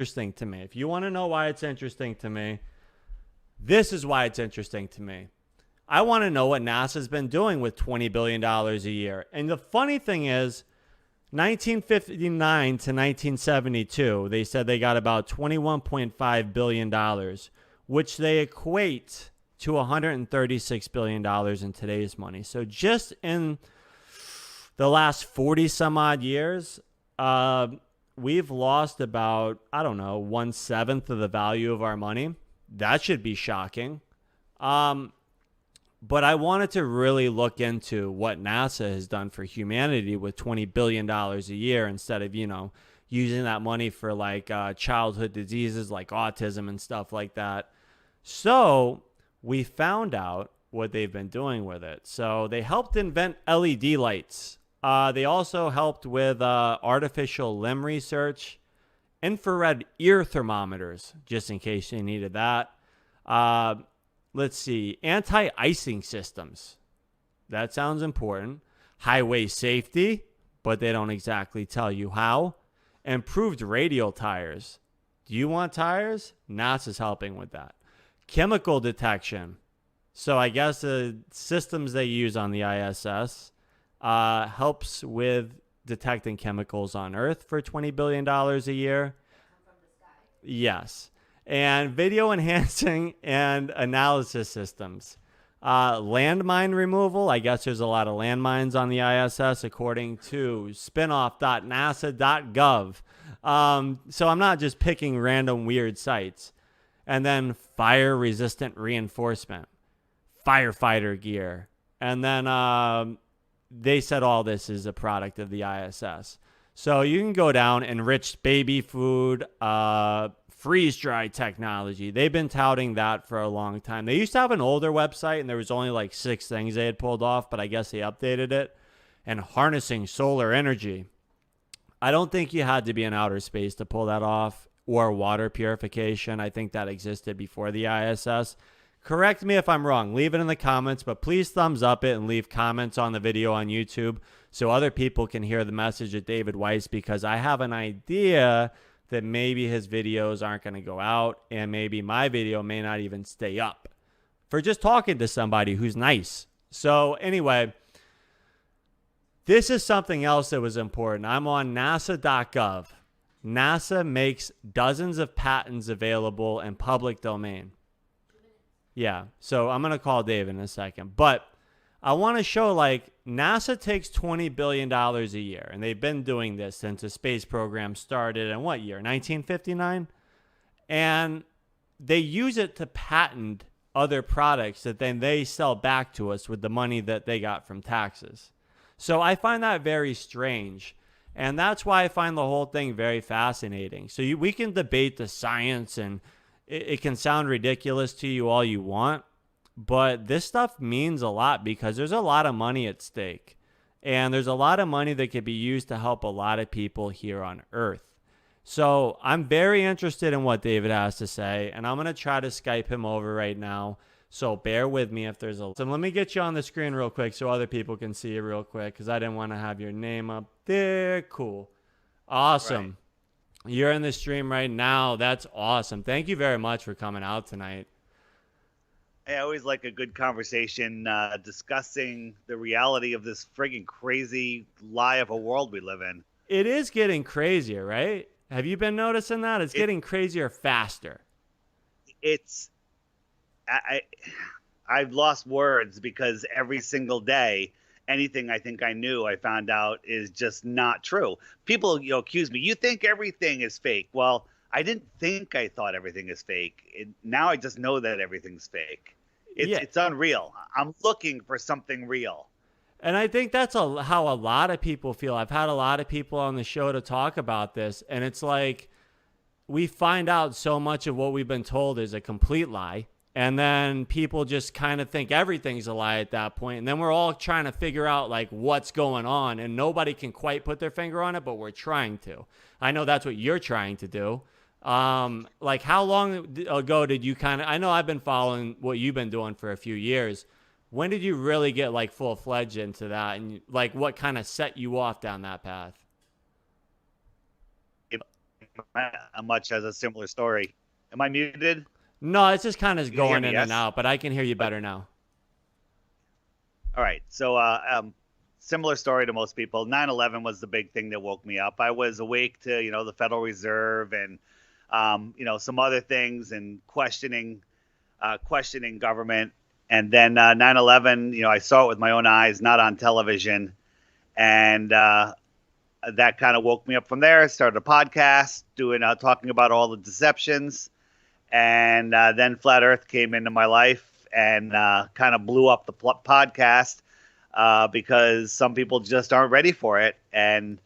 interesting to me. If you want to know why it's interesting to me, this is why it's interesting to me. I want to know what NASA's been doing with $20 billion a year. And the funny thing is, 1959 to 1972, they said they got about $21.5 billion, which they equate to $136 billion in today's money. So just in the last 40 some odd years, we've lost about, I don't know, 1/7 of the value of our money. That should be shocking. But I wanted to really look into what NASA has done for humanity with $20 billion a year instead of, using that money for like childhood diseases like autism and stuff like that. So we found out what they've been doing with it. So they helped invent LED lights. They also helped with artificial limb research, infrared ear thermometers, just in case you needed that. Let's see, anti-icing systems. That sounds important. Highway safety, but they don't exactly tell you how. Improved radial tires. Do you want tires? NASA's helping with that. Chemical detection. So I guess the systems they use on the ISS helps with detecting chemicals on Earth for $20 billion a year. From the sky. Yes. And video enhancing and analysis systems. Landmine removal. I guess there's a lot of landmines on the ISS according to spinoff.nasa.gov. So I'm not just picking random weird sites. And then fire resistant reinforcement, firefighter gear. And then they said all this is a product of the ISS. So you can go down enriched baby food, freeze-dried technology. They've been touting that for a long time. They used to have an older website, and there was only like 6 things they had pulled off, but I guess they updated it. And harnessing solar energy. I don't think you had to be in outer space to pull that off, or water purification. I think that existed before the ISS. Correct me if I'm wrong. Leave it in the comments, but please thumbs up it and leave comments on the video on YouTube so other people can hear the message of David Weiss, because I have an idea that maybe his videos aren't going to go out, and maybe my video may not even stay up for just talking to somebody who's nice. So anyway, this is something else that was important. I'm on nasa.gov. NASA makes dozens of patents available in public domain. Yeah, so I'm going to call Dave in a second. But I want to show, like, NASA takes $20 billion a year, and they've been doing this since the space program started in what year? 1959? And they use it to patent other products that then they sell back to us with the money that they got from taxes. So I find that very strange. And that's why I find the whole thing very fascinating. So we can debate the science, and it can sound ridiculous to you all you want. But this stuff means a lot because there's a lot of money at stake. And there's a lot of money that could be used to help a lot of people here on Earth. So I'm very interested in what David has to say. And I'm going to try to Skype him over right now. So bear with me if there's a... So let me get you on the screen real quick so other people can see you real quick, because I didn't want to have your name up there. Cool. Awesome. Right. You're in the stream right now. That's awesome. Thank you very much for coming out tonight. I always like a good conversation discussing the reality of this friggin' crazy lie of a world we live in. It is getting crazier, right? Have you been noticing that? It's getting crazier faster. I've lost words because every single day, anything I think I knew, I found out is just not true. People, accuse me, you think everything is fake. Well, I didn't think I thought everything is fake. Now I just know that everything's fake. It's unreal. I'm looking for something real. And I think that's how a lot of people feel. I've had a lot of people on the show to talk about this, and it's like we find out so much of what we've been told is a complete lie, and then people just kind of think everything's a lie at that point, and then we're all trying to figure out like what's going on, and nobody can quite put their finger on it, but we're trying to. I know that's what you're trying to do. Like how long ago did you I know I've been following what you've been doing for a few years. When did you really get like full-fledged into that, and like what kind of set you off down that path? much has a similar story. Am I muted? No, it's just kind of You can hear going me, in yes? and out, but I can hear you better now. All right. So, similar story to most people. 9/11 was the big thing that woke me up. I was awake to, the Federal Reserve and, some other things and questioning government. And then 9/11, I saw it with my own eyes, not on television. And that kind of woke me up from there. I started a podcast talking about all the deceptions. And then Flat Earth came into my life and kind of blew up the podcast because some people just aren't ready for it, and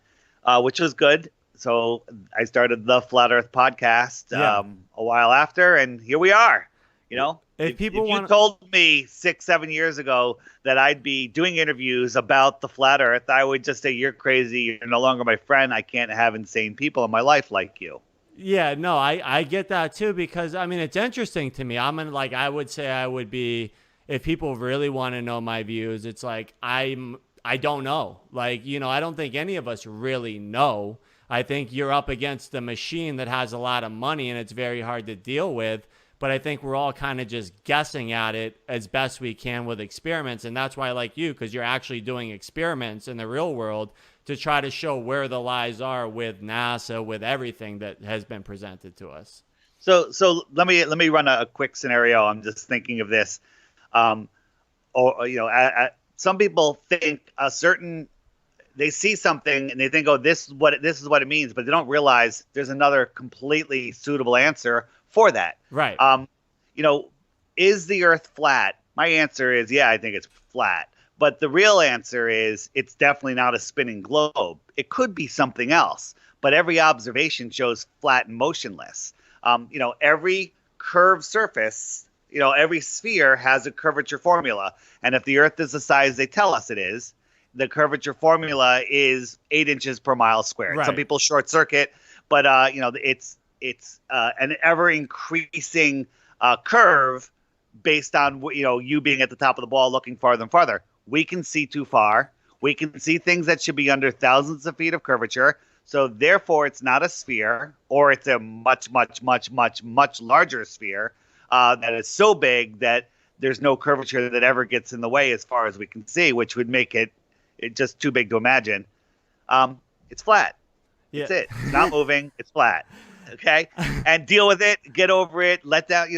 which was good. So I started the Flat Earth podcast a while after, and here we are. If If you told me 6-7 years ago that I'd be doing interviews about the Flat Earth, I would just say, you're crazy. You're no longer my friend. I can't have insane people in my life like you. Yeah, no, I get that too, because I mean, it's interesting to me. I would say I would be, if people really want to know my views, it's like, I don't know. I don't think any of us really know. I think you're up against a machine that has a lot of money and it's very hard to deal with. But I think we're all kind of just guessing at it as best we can with experiments. And that's why I like you, because you're actually doing experiments in the real world to try to show where the lies are with NASA, with everything that has been presented to us. So let me run a quick scenario. I'm just thinking of this. Some people think they see something and they think, oh, this is what it means, but they don't realize there's another completely suitable answer for that. Right. Is the Earth flat? My answer is, yeah, I think it's flat. But the real answer is, it's definitely not a spinning globe. It could be something else, but every observation shows flat and motionless. Every curved surface, every sphere has a curvature formula. And if the Earth is the size they tell us it is, the curvature formula is 8 inches per mile squared. Right. Some people short circuit, but it's an ever increasing curve based on you being at the top of the ball, looking farther and farther. We can see too far. We can see things that should be under thousands of feet of curvature. So therefore, it's not a sphere, or it's a much, much, much, much, much larger sphere that is so big that there's no curvature that ever gets in the way as far as we can see, which would make it just too big to imagine. It's flat. Yeah. That's it. It's not moving. It's flat. Okay? And deal with it. Get over it. Let down.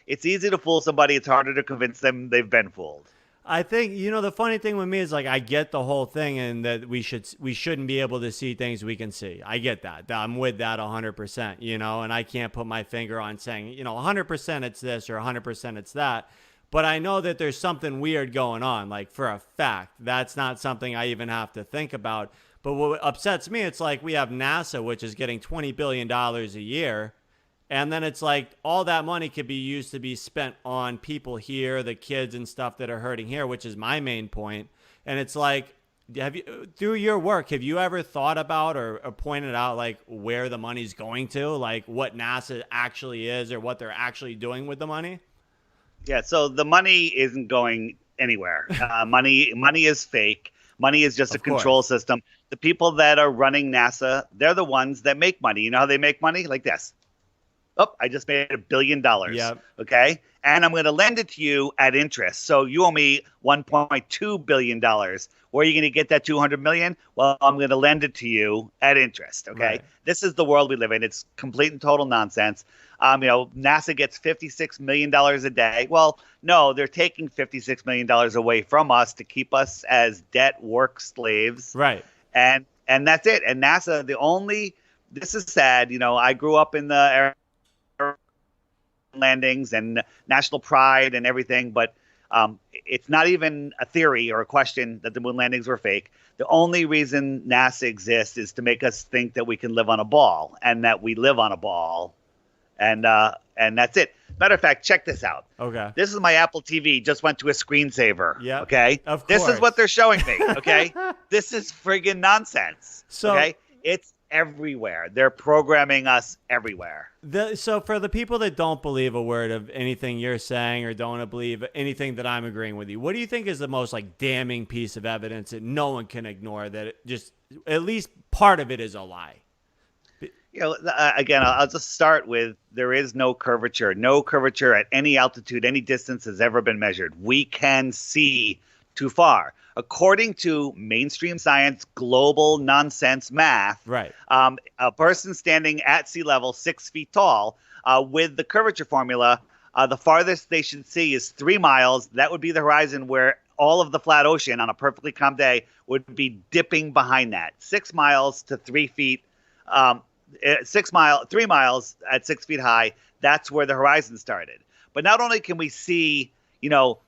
It's easy to fool somebody. It's harder to convince them they've been fooled. I think, the funny thing with me is, I get the whole thing, and that we shouldn't be able to see things we can see. I get that. I'm with that 100%, and I can't put my finger on saying, 100% it's this or 100% it's that. But I know that there's something weird going on, for a fact. That's not something I even have to think about. But what upsets me, it's like we have NASA, which is getting $20 billion a year. And then it's like all that money could be used to be spent on people here, the kids and stuff that are hurting here, which is my main point. And it's like, through your work, have you ever thought about or pointed out where the money's going to, what NASA actually is or what they're actually doing with the money? Yeah. So the money isn't going anywhere. Money is fake. Money is just a control system. The people that are running NASA, they're the ones that make money. You know how they make money? Like this. Oh, I just made $1 billion. Yep. Okay. And I'm going to lend it to you at interest. So you owe me $1.2 billion. Where are you going to get that $200 million? Well, I'm going to lend it to you at interest. Okay. Right. This is the world we live in. It's complete and total nonsense. NASA gets $56 million a day. Well, no, they're taking $56 million away from us to keep us as debt work slaves. Right. And that's it. And NASA, this is sad. I grew up in the landings and national pride and everything, but it's not even a theory or a question that the moon landings were fake. The only reason NASA exists is to make us think that we can live on a ball, and that we live on a ball, and that's it. Matter of fact, check this out. Okay. This is my Apple TV. Just went to a screensaver. Yeah. Okay. Of This course. is what they're showing me. Okay. This is friggin' nonsense. So, okay. It's everywhere. They're programming us everywhere. So for the people that don't believe a word of anything you're saying or don't believe anything that I'm agreeing with you, what do you think is the most damning piece of evidence that no one can ignore, that just at least part of it is a lie? Again, I'll just start with there is no curvature. No curvature at any altitude, any distance has ever been measured. We can see too far. According to mainstream science, global nonsense math, Right. A person standing at sea level, 6 feet tall, with the curvature formula, the farthest they should see is 3 miles. That would be the horizon where all of the flat ocean on a perfectly calm day would be dipping behind that. 6 miles to 3 feet. 3 miles at 6 feet high. That's where the horizon started. But not only can we see,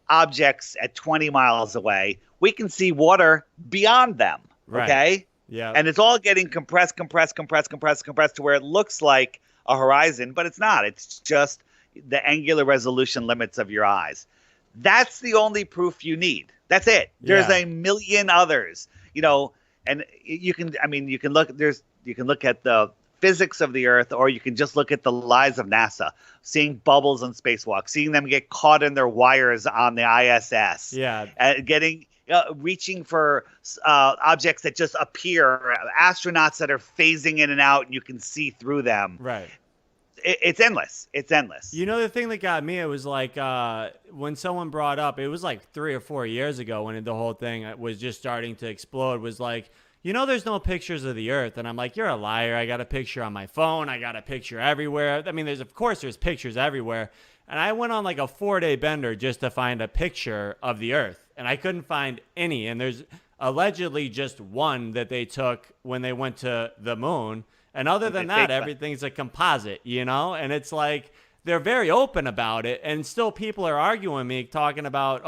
objects at 20 miles away, we can see water beyond them. Right. Okay. Yeah. And it's all getting compressed to where it looks like a horizon, but it's not. It's just the angular resolution limits of your eyes. That's the only proof you need. That's it. There's a million others, and you can look at the physics of the Earth, or you can just look at the lies of NASA, seeing bubbles on spacewalk, seeing them get caught in their wires on the ISS, reaching for objects that just appear, astronauts that are phasing in and out, and you can see through them. Right. It's endless. It's endless. The thing that got me, it was like when someone brought up, it was like 3 or 4 years ago when the whole thing was just starting to explode, was like, there's no pictures of the Earth. And I'm like, you're a liar. I got a picture on my phone. I got a picture everywhere. I mean, there's pictures everywhere. And I went on like a 4-day bender just to find a picture of the Earth. And I couldn't find any. And there's allegedly just one that they took when they went to the moon. And other than that, everything's a composite, And it's like they're very open about it. And still people are arguing me, talking about,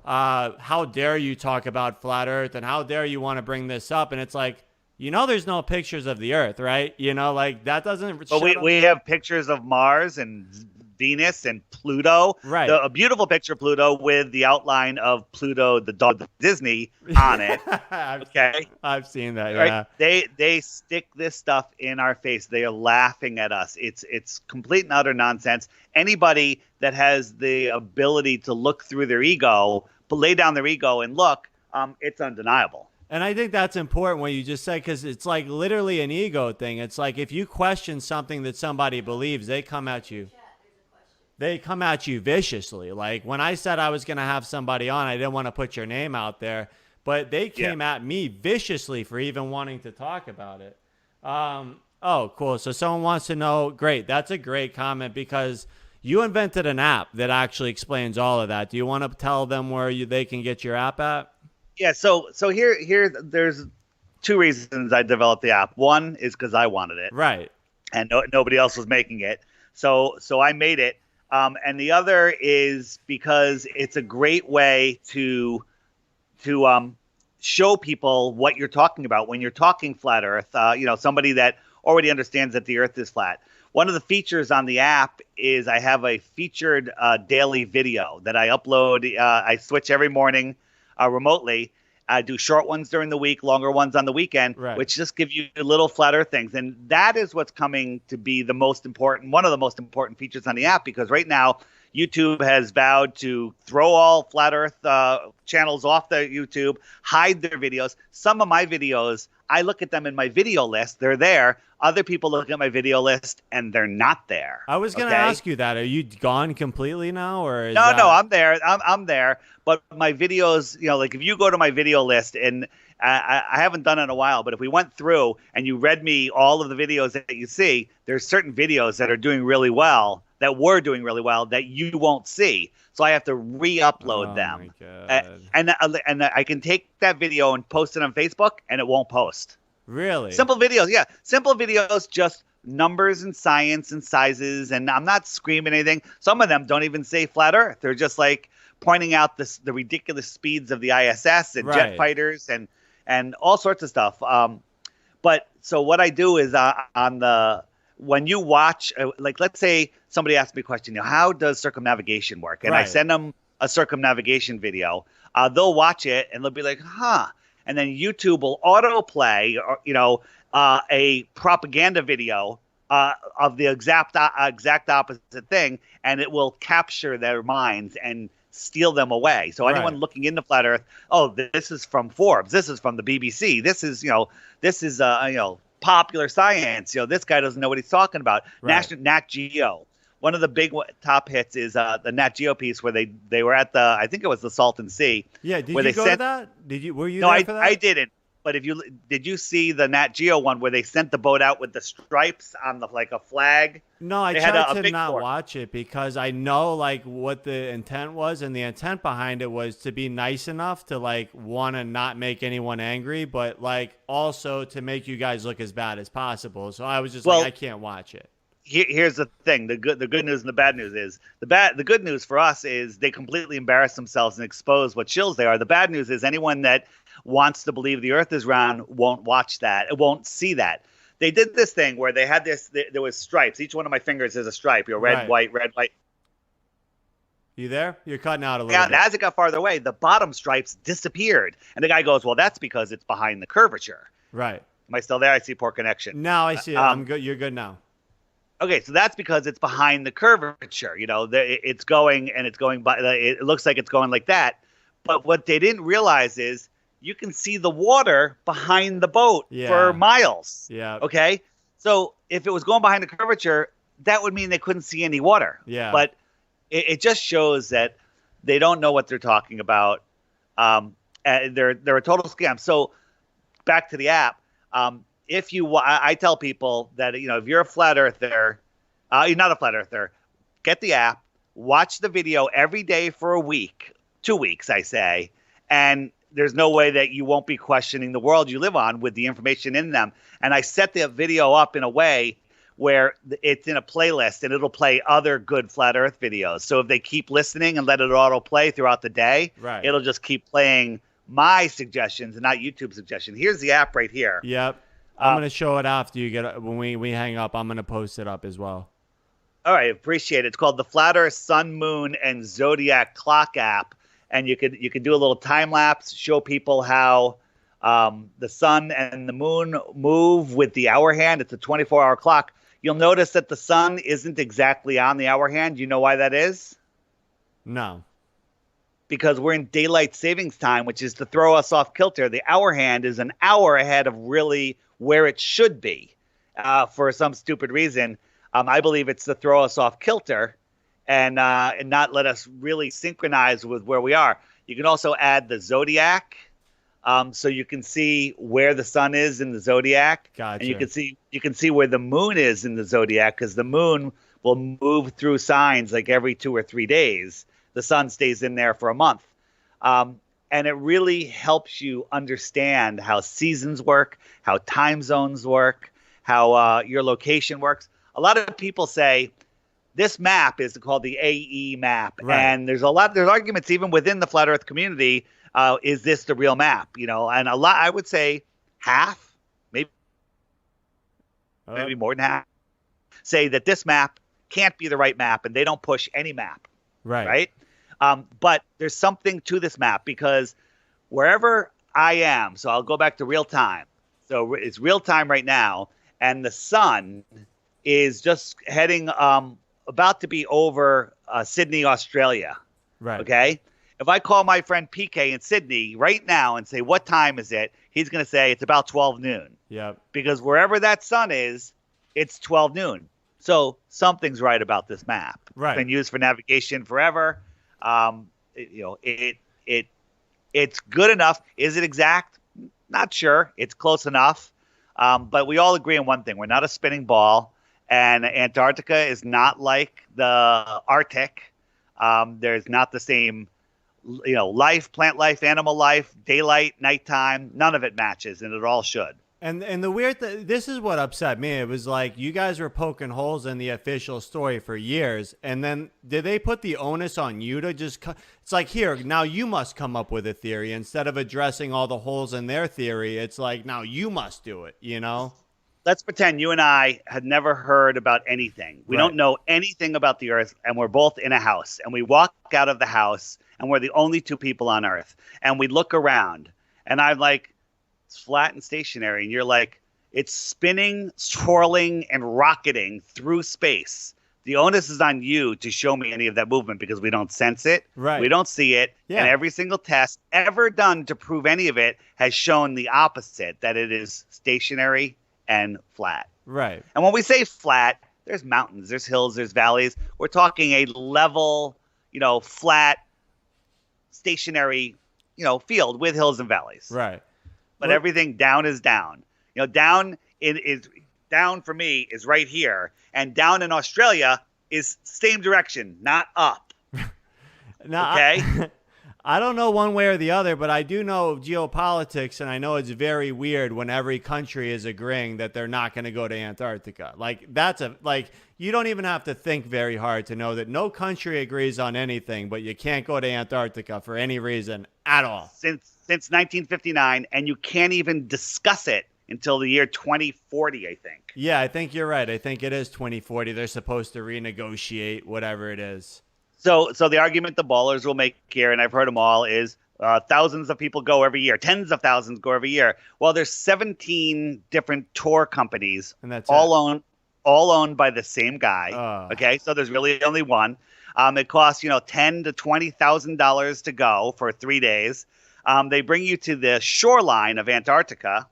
how dare you talk about flat Earth, and how dare you want to bring this up? And it's like, there's no pictures of the Earth, right? Like that doesn't. But we have pictures of Mars and Venus and Pluto. Right. A beautiful picture of Pluto with the outline of Pluto, the dog Disney, on it. Okay. I've seen that. Yeah. Right? They stick this stuff in our face. They are laughing at us. It's complete and utter nonsense. Anybody that has the ability to look through their ego, lay down their ego and look, it's undeniable. And I think that's important what you just said, because it's like literally an ego thing. It's like if you question something that somebody believes, they come at you. They come at you viciously. Like when I said I was going to have somebody on, I didn't want to put your name out there, but they came at me viciously for even wanting to talk about it. Oh, cool. So someone wants to know, great. That's a great comment, because you invented an app that actually explains all of that. Do you want to tell them where they can get your app at? Yeah. So here there's 2 reasons I developed the app. One is because I wanted it. Right. And nobody else was making it. So I made it. And the other is because it's a great way to show people what you're talking about when you're talking flat Earth. Somebody that already understands that the Earth is flat. One of the features on the app is I have a featured daily video that I upload. I switch every morning remotely. I do short ones during the week, longer ones on the weekend, which just give you little flat Earth things. And that is what's coming to be one of the most important features on the app, because right now YouTube has vowed to throw all flat Earth channels off the YouTube, hide their videos. Some of my videos, I look at them in my video list. They're there. Other people look at my video list and they're not there. I was going to ask you that. Are you gone completely now, or no, I'm there. I'm there. But my videos, like if you go to my video list, and I haven't done it in a while, but if we went through and you read me all of the videos that you see, there's certain videos that are doing really well, that were doing really well, that you won't see. So I have to re-upload them. My God. And I can take that video and post it on Facebook, and it won't post. Really? Simple videos, yeah. Simple videos, just numbers and science and sizes, and I'm not screaming anything. Some of them don't even say flat Earth. They're just like pointing out the ridiculous speeds of the ISS and jet fighters and all sorts of stuff. But so what I do is when you watch, like let's say somebody asks me a question, how does circumnavigation work? And I send them a circumnavigation video. They'll watch it and they'll be like, huh. And then YouTube will autoplay, a propaganda video of the exact opposite thing, and it will capture their minds and steal them away. So anyone looking into flat Earth, this is from Forbes, this is from the BBC, this is popular science. This guy doesn't know what he's talking about. Right. National Nat Geo. One of the big top hits is the Nat Geo piece where they were at I think it was the Salton Sea. Yeah, did where you they go sent, to that? Were you No, there for that? I didn't. But did you see the Nat Geo one where they sent the boat out with the stripes on like a flag? No, I They had tried a to big not fork. watch it because I know like what the intent was, and the intent behind it was to be nice enough to like want to not make anyone angry, but like also to make you guys look as bad as possible. So I was just like, I can't watch it. Here's the thing: the good news and the bad news is the good news for us is they completely embarrass themselves and expose what shills they are. The bad news is anyone that wants to believe the Earth is round won't watch that. It won't see that. They did this thing where they had this. There was stripes. Each one of my fingers is a stripe. Red, Right. white, red, white. You there? You're cutting out a little bit. As it got farther away, the bottom stripes disappeared, and the guy goes, "Well, that's because it's behind the curvature." Right. Am I still there? I see poor connection. Now I see it. I'm good. You're good now. Okay, so that's because it's behind the curvature. It's going and it's going by. It looks like it's going like that. But what they didn't realize is you can see the water behind the boat for miles. Yeah. Okay. So if it was going behind the curvature, that would mean they couldn't see any water. Yeah. But it just shows that they don't know what they're talking about. And they're a total scam. So back to the app. I tell people that, if you're a flat earther, you're not a flat earther, get the app, watch the video every day for a week, 2 weeks, I say, and there's no way that you won't be questioning the world you live on with the information in them. And I set the video up in a way where it's in a playlist and it'll play other good flat earth videos. So if they keep listening and let it auto play throughout the day, Right. It'll just keep playing my suggestions and not YouTube suggestions. Here's the app right here. Yep. I'm going to show it after you get when we hang up. I'm going to post it up as well. All right, appreciate it. It's called the Flat Earth Sun, Moon, and Zodiac Clock app, and you could do a little time lapse, show people how the sun and the moon move with the hour hand. It's a 24-hour clock. You'll notice that the sun isn't exactly on the hour hand. You know why that is? No. Because we're in daylight savings time, which is to throw us off kilter. The hour hand is an hour ahead of really where it should be for some stupid reason. I believe it's to throw us off kilter and not let us really synchronize with where we are. You can also add the zodiac, so you can see where the sun is in the zodiac. Gotcha. And you can see where the moon is in the zodiac, because the moon will move through signs like every 2 or 3 days. The sun stays in there for a month. And it really helps you understand how seasons work, how time zones work, how your location works. A lot of people say this map is called the AE map. Right. And there's arguments even within the flat earth community. Is this the real map? And I would say half, maybe more than half, say that this map can't be the right map, and they don't push any map. Right. But there's something to this map, because wherever I am, so I'll go back to real time. So it's real time right now, and the sun is just heading about to be over Sydney, Australia. Right. Okay. If I call my friend PK in Sydney right now and say, what time is it? He's going to say it's about 12 noon. Yep. Because wherever that sun is, it's 12 noon. So something's right about this map. Right. It's been used for navigation forever. It's good enough. Is it exact? Not sure. It's close enough. But we all agree on one thing. We're not a spinning ball, and Antarctica is not like the Arctic. There's not the same, life, plant life, animal life, daylight, nighttime. None of it matches, and it all should. And the weird this is what upset me. It was like you guys were poking holes in the official story for years, and then did they put the onus on you to just it's like, here, now you must come up with a theory instead of addressing all the holes in their theory. It's like, now you must do it, Let's pretend you and I had never heard about anything. We don't know anything about the Earth, and we're both in a house, and we walk out of the house, and we're the only two people on Earth, and we look around, and I'm like, it's flat and stationary, and you're like, it's spinning, swirling, and rocketing through space. The onus is on you to show me any of that movement, because we don't sense it. Right. We don't see it. Yeah. And every single test ever done to prove any of it has shown the opposite, that it is stationary and flat. Right. And when we say flat, there's mountains, there's hills, there's valleys. We're talking a level, flat, stationary, field with hills and valleys. Right. But everything down is down. Down is down for me is right here, and down in Australia is same direction, not up. Now, okay. I don't know one way or the other, but I do know geopolitics, and I know it's very weird when every country is agreeing that they're not going to go to Antarctica. You don't even have to think very hard to know that no country agrees on anything, but you can't go to Antarctica for any reason at all. Since 1959, and you can't even discuss it until the year 2040, I think. Yeah, I think you're right. I think it is 2040. They're supposed to renegotiate whatever it is. So the argument the ballers will make here, and I've heard them all, is thousands of people go every year, tens of thousands go every year. Well, there's 17 different tour companies, and that's all owned by the same guy. Okay, so there's really only one. It costs $10,000 to $20,000 to go for 3 days. They bring you to the shoreline of Antarctica.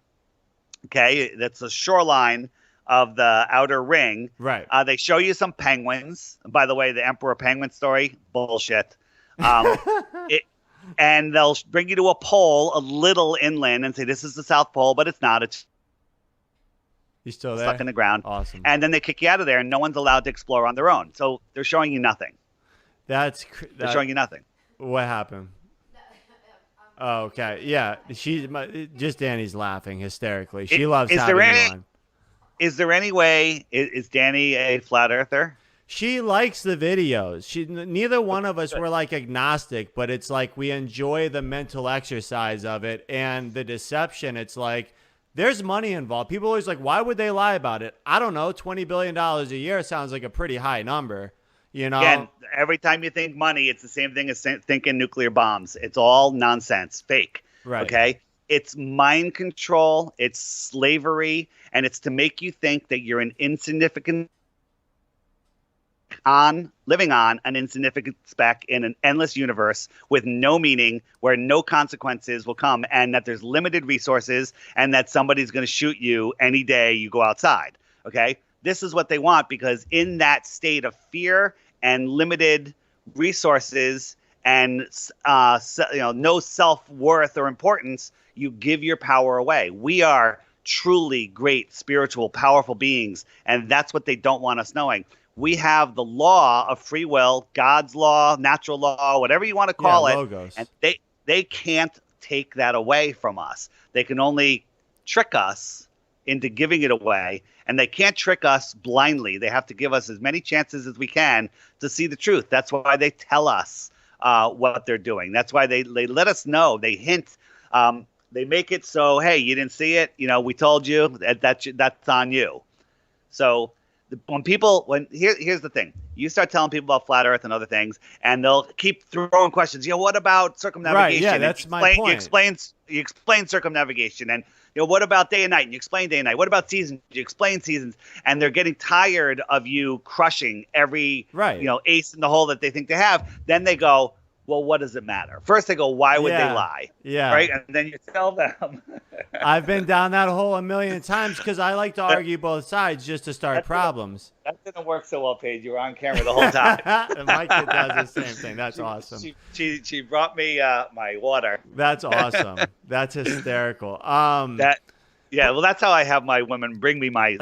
Okay, that's the shoreline of the outer ring. Right. They show you some penguins. By the way, the emperor penguin story, bullshit. And they'll bring you to a pole a little inland and say, this is the South Pole, but it's not. It's still there? Stuck in the ground. Awesome. And then they kick you out of there, and no one's allowed to explore on their own. So they're showing you nothing. They're showing you nothing. What happened? Oh, okay. Yeah. Just Danny's laughing hysterically. She loves having you on. Is there any way, is Danny a flat earther? She likes the videos. Neither one of us were like agnostic, but it's like we enjoy the mental exercise of it and the deception. It's like there's money involved. People are always like, why would they lie about it? I don't know. $20 billion a year sounds like a pretty high number. Again, every time you think money, it's the same thing as thinking nuclear bombs. It's all nonsense, fake. Right. Okay. It's mind control. It's slavery. And it's to make you think that you're an insignificant living on an insignificant speck in an endless universe with no meaning, where no consequences will come, and that there's limited resources, and that somebody's going to shoot you any day you go outside. Okay. This is what they want, because in that state of fear and limited resources and no self-worth or importance, you give your power away. We are truly great, spiritual, powerful beings, and that's what they don't want us knowing. We have the law of free will, God's law, natural law, whatever you want to call it, logos. And they can't take that away from us. They can only trick us into giving it away, and they can't trick us blindly. They have to give us as many chances as we can to see the truth. That's why they tell us what they're doing. That's why they let us know. They hint. They make it so, hey, you didn't see it. We told you that's on you. So here's the thing. You start telling people about flat Earth and other things, and they'll keep throwing questions. What about circumnavigation? Right, yeah, that's my point. You explain circumnavigation, and what about day and night? And you explain day and night. What about seasons? You explain seasons, and they're getting tired of you crushing every ace in the hole that they think they have. Then they go, well, what does it matter? First they go, why would they lie? Yeah. Right? And then you tell them. I've been down that hole a million times because I like to argue both sides just to start problems. That didn't work so well, Paige. You were on camera the whole time. And my kid does the same thing. That's awesome. She brought me my water. That's awesome. That's hysterical. Well, that's how I have my women bring me my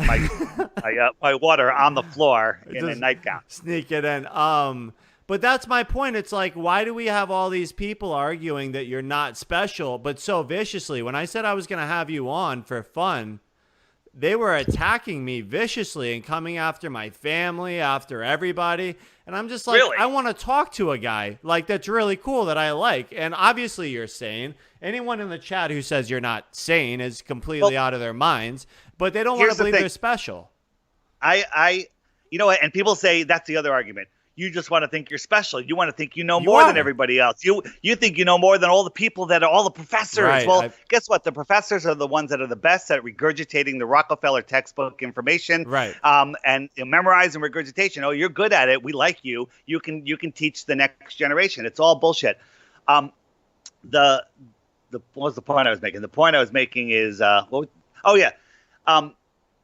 water on the floor in a nightgown. Sneak it in. But that's my point. It's like, why do we have all these people arguing that you're not special, but so viciously? When I said I was going to have you on for fun, they were attacking me viciously and coming after my family, after everybody. And I'm just like, really? I want to talk to a guy like that's really cool that I like. And obviously you're sane. Anyone in the chat who says you're not sane is completely out of their minds, but they don't want to believe they're special. You know what? And people say that's the other argument. You just want to think you're special. You want to think you know more than everybody else. You think you know more than all the people that are all the professors. Right. Well, guess what? The professors are the ones that are the best at regurgitating the Rockefeller textbook information. Right. And memorize and regurgitation. Oh, you're good at it. We like you. You can teach the next generation. It's all bullshit. What was the point I was making? The point I was making is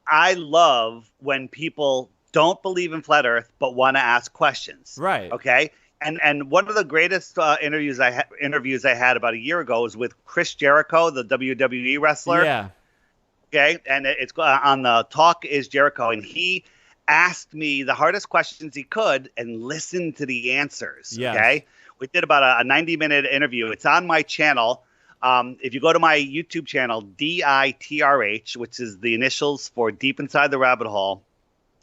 I love when people don't believe in flat Earth but want to ask questions. Right. Okay. And one of the greatest interviews I had about a year ago was with Chris Jericho, the WWE wrestler. Yeah. Okay, and it's on the Talk is Jericho, and he asked me the hardest questions he could and listened to the answers. Yes. Okay, we did about a 90-minute interview. It's on my channel. If you go to my YouTube channel, DITRH, which is the initials for Deep Inside the Rabbit Hole,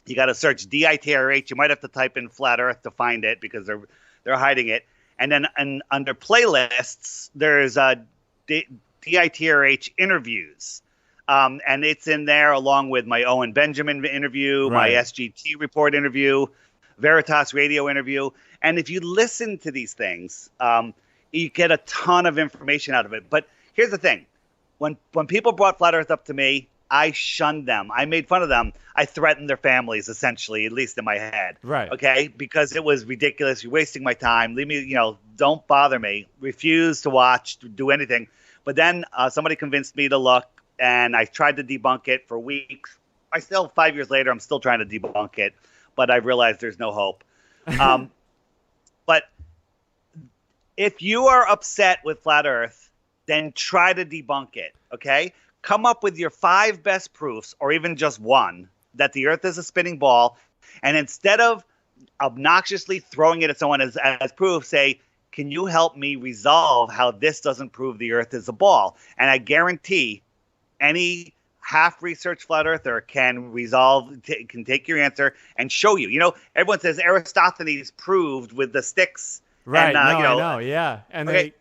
you got to search DITRH. You might have to type in Flat Earth to find it because they're hiding it. And then under playlists, there's DITRH interviews. And it's in there along with my Owen Benjamin interview, my SGT report interview, Veritas radio interview. And if you listen to these things, you get a ton of information out of it. But here's the thing. When people brought Flat Earth up to me, I shunned them. I made fun of them. I threatened their families, essentially, at least in my head. Right. Okay? Because it was ridiculous. You're wasting my time. Leave me, don't bother me. Refuse to watch, to do anything. But then somebody convinced me to look, and I tried to debunk it for weeks. 5 years later, I'm still trying to debunk it, but I've realized there's no hope. But if you are upset with Flat Earth, then try to debunk it, okay? Come up with your 5 best proofs, or even just one, that the Earth is a spinning ball, and instead of obnoxiously throwing it at someone as proof, say, can you help me resolve how this doesn't prove the Earth is a ball? And I guarantee any half-researched flat earther can can take your answer and show you. Everyone says Aristophanes proved with the sticks. Right. And, I know. Yeah. And okay,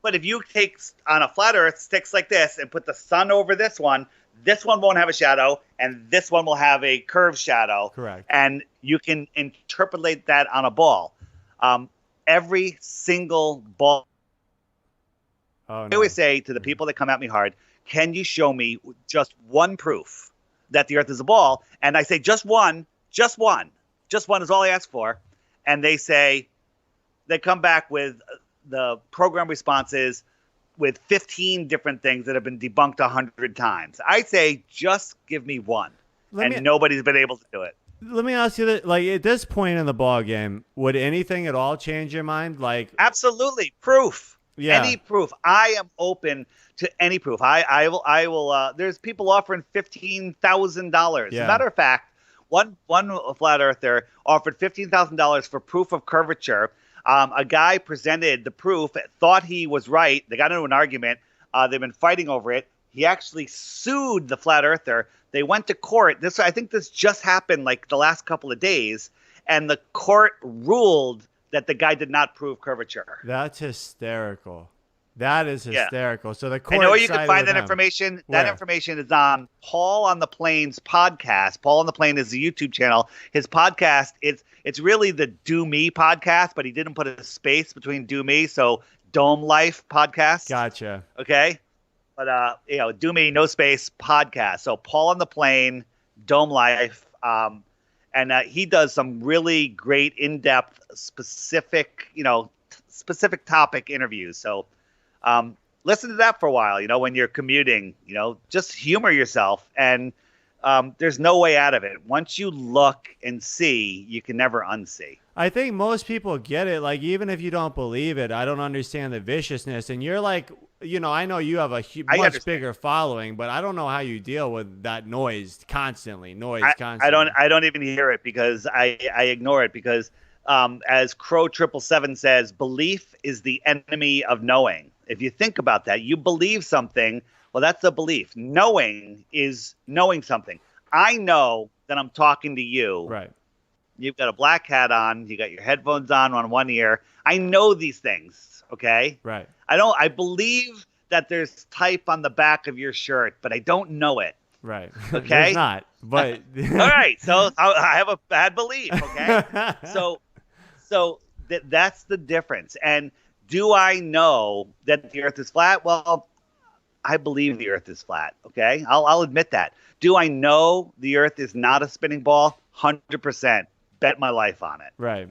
but if you take on a flat Earth sticks like this and put the sun over this one won't have a shadow, and this one will have a curved shadow. Correct. And you can interpolate that on a ball. Every single ball. Oh, no. I always say to the people that come at me hard, can you show me just one proof that the Earth is a ball? And I say, just one is all I ask for. And they come back with the program responses with 15 different things that have been debunked 100 times. I say, just give me one. Nobody's been able to do it. Let me ask you that, at this point in the ball game, would anything at all change your mind? Absolutely. Proof. Yeah. Any proof. I am open to any proof. I will. There's people offering $15,000. Yeah. As a matter of fact, one flat earther offered $15,000 for proof of curvature. A guy presented the proof, thought he was right. They got into an argument. They've been fighting over it. He actually sued the flat earther. They went to court. I think this just happened the last couple of days, and the court ruled that the guy did not prove curvature. That's hysterical. That is hysterical. Yeah. So the court. I know where you can find that him. information. Where? That information is on Paul on the Plains podcast. Paul on the Plain is the YouTube channel. His podcast, it's really the Do Me podcast, but he didn't put a space between Do Me, so Dome Life podcast. Gotcha. Okay, but Do Me, no space podcast. So Paul on the Plain, Dome Life, and he does some really great, in-depth, specific topic interviews. So. Listen to that for a while, when you're commuting, just humor yourself. And there's no way out of it. Once you look and see, you can never unsee. I think most people get it. Even if you don't believe it, I don't understand the viciousness. And you're I know you have a much bigger following, but I don't know how you deal with that noise constantly. I don't even hear it because I ignore it because as Crow 777 says, belief is the enemy of knowing. If you think about that, you believe something. Well, that's a belief. Knowing is knowing something. I know that I'm talking to you. Right. You've got a black hat on. You got your headphones on one ear. I know these things. Okay. Right. I believe that there's type on the back of your shirt, but I don't know it. Right. Okay. There's not. But all right. So I have a bad belief. Okay. So that's the difference. And do I know that the Earth is flat? Well, I believe the Earth is flat. Okay, I'll admit that. Do I know the Earth is not a spinning ball? 100%. Bet my life on it. Right.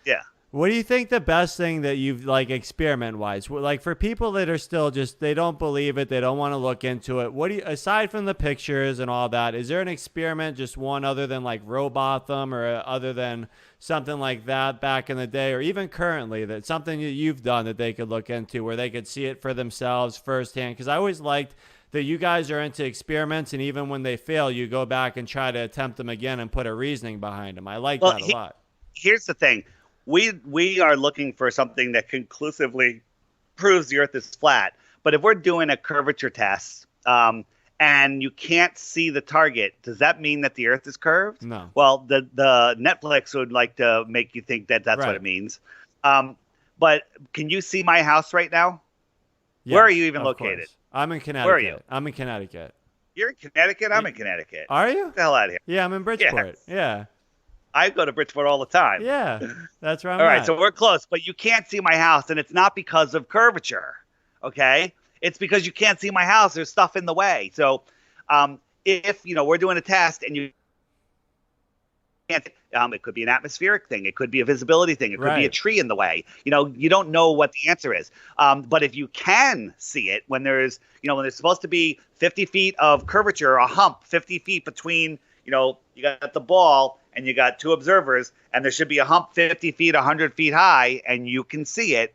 Yeah. What do you think the best thing that you've like experiment wise, like for people that are still just, they don't believe it, they don't want to look into it. What do you, aside from the pictures and all that, is there an experiment, just one other than like Robotham or other than something like that back in the day, or even currently, that something that you've done that they could look into where they could see it for themselves firsthand? Because I always liked that you guys are into experiments, and even when they fail, you go back and try to attempt them again and put a reasoning behind them. I like that a lot. Here's the thing. We are looking for something that conclusively proves the Earth is flat. But if we're doing a curvature test and you can't see the target, does that mean that the Earth is curved? No. Well, the Netflix would like to make you think that that's Right. what it means. But can you see my house right now? Yes, Where are you even of located? course. I'm in Connecticut. Where are you? I'm in Connecticut. You're in Connecticut? I'm in Connecticut. Are you? Get the hell out of here. Yeah, I'm in Bridgeport. Yes. Yeah. I go to Bridgeport all the time. Yeah. That's where I'm All right, at. so we're close, but you can't see my house, and it's not because of curvature, okay? It's because you can't see my house. There's stuff in the way. So if, we're doing a test and you can't, it could be an atmospheric thing. It could be a visibility thing. It could be a tree in the way. You don't know what the answer is. But if you can see it when there's supposed to be 50 feet of curvature, a hump, 50 feet between, you got the ball and you got two observers, and there should be a hump 50 feet, 100 feet high, and you can see it.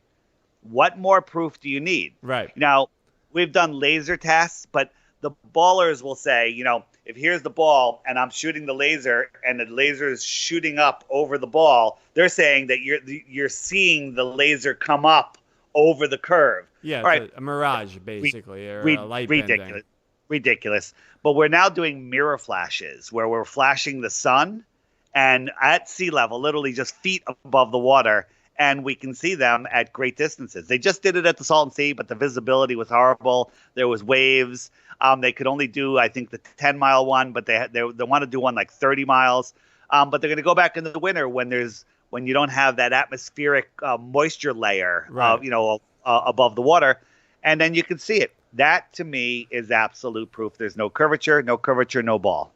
What more proof do you need? Right. Now, we've done laser tests, but the ballers will say, if here's the ball and I'm shooting the laser and the laser is shooting up over the ball, they're saying that you're seeing the laser come up over the curve. Yeah, all right. A mirage, basically, or a light bending. Ridiculous. But we're now doing mirror flashes where we're flashing the sun and at sea level, literally just feet above the water, and we can see them at great distances. They just did it at the Salton Sea, but the visibility was horrible. There was waves. They could only do, I think, the 10-mile one, but they want to do one like 30 miles. But they're going to go back in the winter when you don't have that atmospheric moisture layer, Right. Above the water, and then you can see it. That to me is absolute proof. There's no curvature, no ball.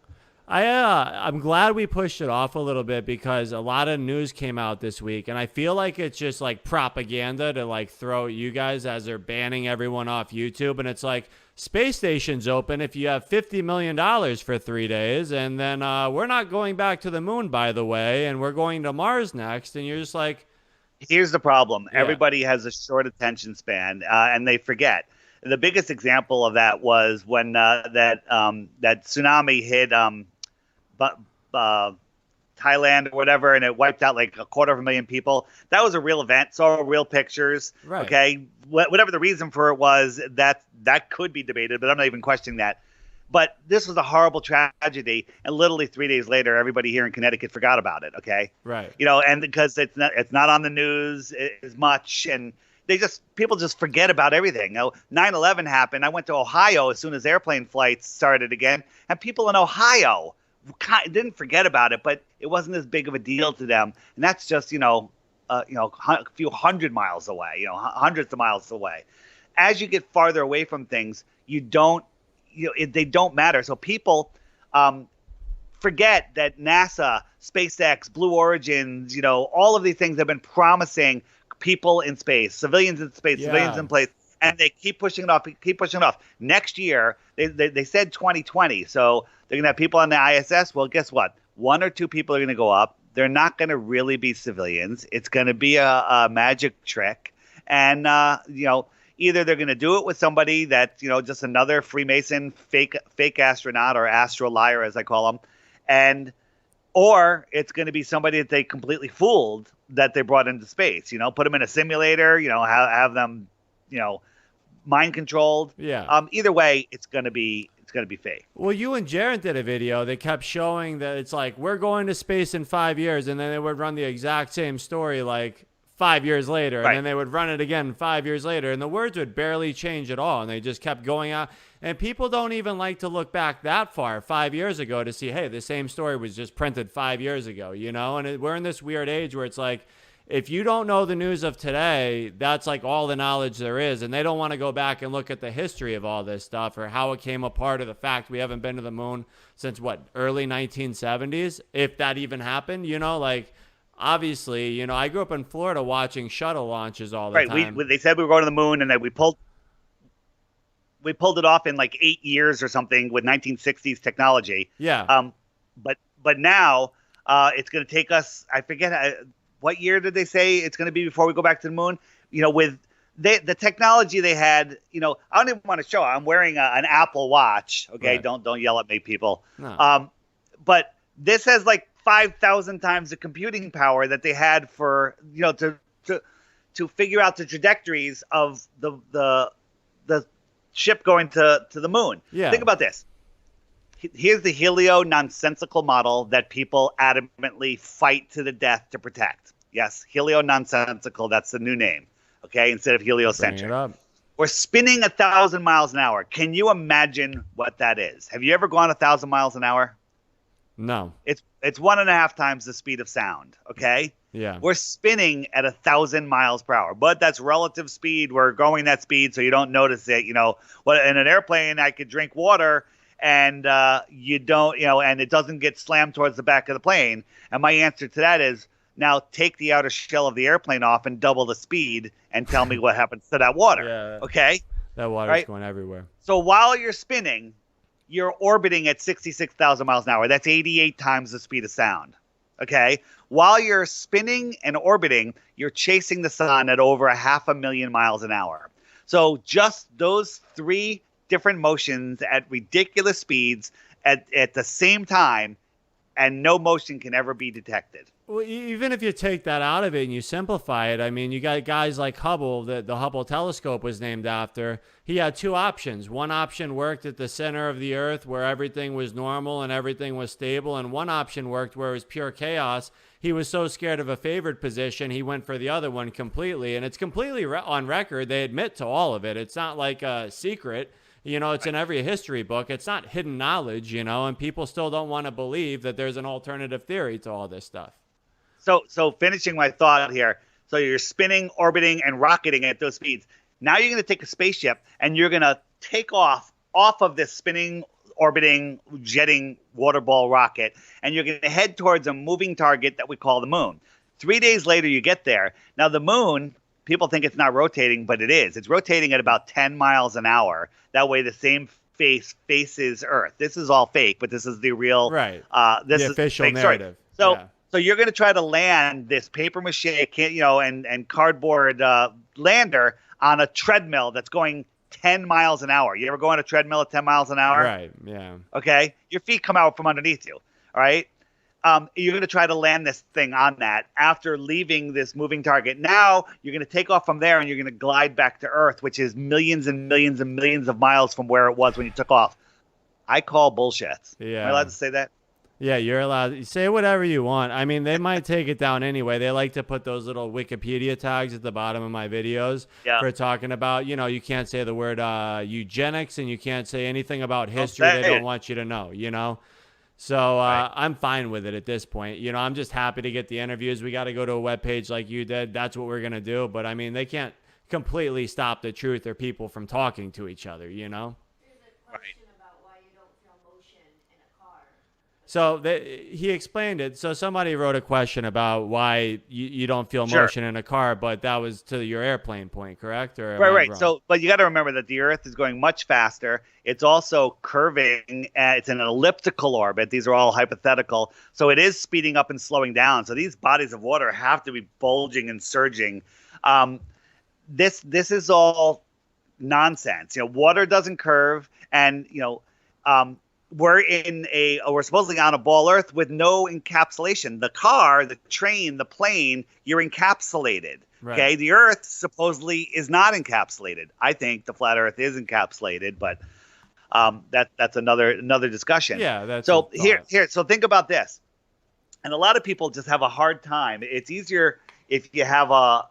I'm glad we pushed it off a little bit because a lot of news came out this week, and I feel like it's just like propaganda to like throw at you guys as they're banning everyone off YouTube. And it's like, space station's open if you have $50 million for 3 days, and then we're not going back to the moon, by the way, and we're going to Mars next. And you're just like, here's the problem. Yeah. Everybody has a short attention span, and they forget. The biggest example of that was when that tsunami hit Thailand or whatever, and it wiped out like 250,000 people. That was a real event. Saw real pictures. Right. Okay, whatever the reason for it was, that could be debated, but I'm not even questioning that. But this was a horrible tragedy, and literally 3 days later, everybody here in Connecticut forgot about it. Okay, right. And because it's not on the news as much, and people just forget about everything. 9/11 happened. I went to Ohio as soon as airplane flights started again, and people in Ohio didn't forget about it, but it wasn't as big of a deal to them. And that's just a few hundred miles away, hundreds of miles away. As you get farther away from things, they don't matter. So people forget that NASA, SpaceX, Blue Origins, all of these things have been promising people in space, civilians in space, civilians in place, and they keep pushing it off. Next year, they said 2020, so they're going to have people on the ISS. Well, guess what? 1 or 2 people are going to go up. They're not going to really be civilians. It's going to be a magic trick, and either they're going to do it with somebody that's just another Freemason, fake astronaut, or astro liar, as I call them, or it's going to be somebody that they completely fooled that they brought into space. Put them in a simulator. Have them, mind controlled. Yeah. Either way, it's going to be fake. Well, you and Jared did a video. They kept showing that it's like, we're going to space in 5 years, and then they would run the exact same story like 5 years later, and then they would run it again 5 years later, and the words would barely change at all, and they just kept going out. And people don't even like to look back that far, 5 years ago, to see, hey, the same story was just printed 5 years ago, And we're in this weird age where it's like, if you don't know the news of today, that's like all the knowledge there is. And they don't want to go back and look at the history of all this stuff or how it came apart, or the fact we haven't been to the moon since early 1970s, if that even happened, obviously, you know, I grew up in Florida watching shuttle launches all the Right. time. They said we were going to the moon, and then we pulled it off in like 8 years or something with 1960s technology. Yeah. But now it's going to take us. I forget what year did they say it's going to be before we go back to the moon. You know, with the technology they had. You know, I don't even want to show. I'm wearing an Apple Watch. Okay, Right. Don't yell at me, people. No. But this has like 5,000 times the computing power that they had for, you know, to figure out the trajectories of the ship going to the moon. Yeah. Think about this. Here's the helio-nonsensical model that people adamantly fight to the death to protect. Yes, helio-nonsensical, that's the new name, okay, instead of Bring heliocentric. it up. We're spinning 1,000 miles an hour. Can you imagine what that is? Have you ever gone 1,000 miles an hour? No. It's 1.5 times the speed of sound, okay? Yeah. We're spinning at 1,000 miles per hour, but that's relative speed. We're going that speed, so you don't notice it. You know, what in an airplane, I could drink water, and you don't, you know, and it doesn't get slammed towards the back of the plane. And my answer to that is now take the outer shell of the airplane off and double the speed, and tell me what happens to that water. Yeah. Okay. That water's going everywhere. So while you're spinning, you're orbiting at 66,000 miles an hour. That's 88 times the speed of sound. Okay. While you're spinning and orbiting, you're chasing the sun at over 500,000 miles an hour. So just those three different motions at ridiculous speeds at the same time, and no motion can ever be detected. Well, even if you take that out of it and you simplify it, I mean, you got guys like Hubble, that the Hubble telescope was named after. He had two options. One option worked at the center of the Earth where everything was normal and everything was stable, and one option worked where it was pure chaos. He was so scared of a favored position, he went for the other one completely, and it's completely on record. They admit to all of it. It's not like a secret. You know, it's in every history book. It's not hidden knowledge, you know, and people still don't want to believe that there's an alternative theory to all this stuff. So finishing my thought here. So you're spinning, orbiting, and rocketing at those speeds. Now you're going to take a spaceship and you're going to take off of this spinning, orbiting, jetting water ball rocket, and you're going to head towards a moving target that we call the moon. 3 days later, you get there. Now the moon, people think it's not rotating, but it is. It's rotating at about 10 miles an hour. That way the same face faces Earth. This is all fake, but this is the real, right? This the is official fake. narrative. Sorry. Yeah. So you're going to try to land this paper mache, you know, and cardboard lander on a treadmill that's going 10 miles an hour. You ever go on a treadmill at 10 miles an hour? Right. Yeah. Okay. Your feet come out from underneath you. All right. You're going to try to land this thing on that after leaving this moving target. Now you're going to take off from there and you're going to glide back to Earth, which is millions and millions and millions of miles from where it was when you took off. I call bullshit. Yeah. Am I allowed to say that? Yeah, you're allowed to say whatever you want. I mean, they might take it down anyway. They like to put those little Wikipedia tags at the bottom of my videos for talking about, you know, you can't say the word eugenics and you can't say anything about history they don't want you to know, you know? So I'm fine with it at this point. You know, I'm just happy to get the interviews. We got to go to a webpage like you did. That's what we're going to do. But, I mean, they can't completely stop the truth or people from talking to each other, you know? Right. So he explained it. So somebody wrote a question about why you don't feel motion in a car, but that was to your airplane point, correct? Or right. So, but you got to remember that the Earth is going much faster. It's also curving. It's in an elliptical orbit. These are all hypothetical. So it is speeding up and slowing down. So these bodies of water have to be bulging and surging. This is all nonsense. You know, water doesn't curve, and you know. We're supposedly on a ball Earth with no encapsulation. The car, the train, the plane, you're encapsulated. Right. Okay. The Earth supposedly is not encapsulated. I think the flat Earth is encapsulated, but that's another discussion. Yeah. That's so here. So think about this. And a lot of people just have a hard time. It's easier if you have a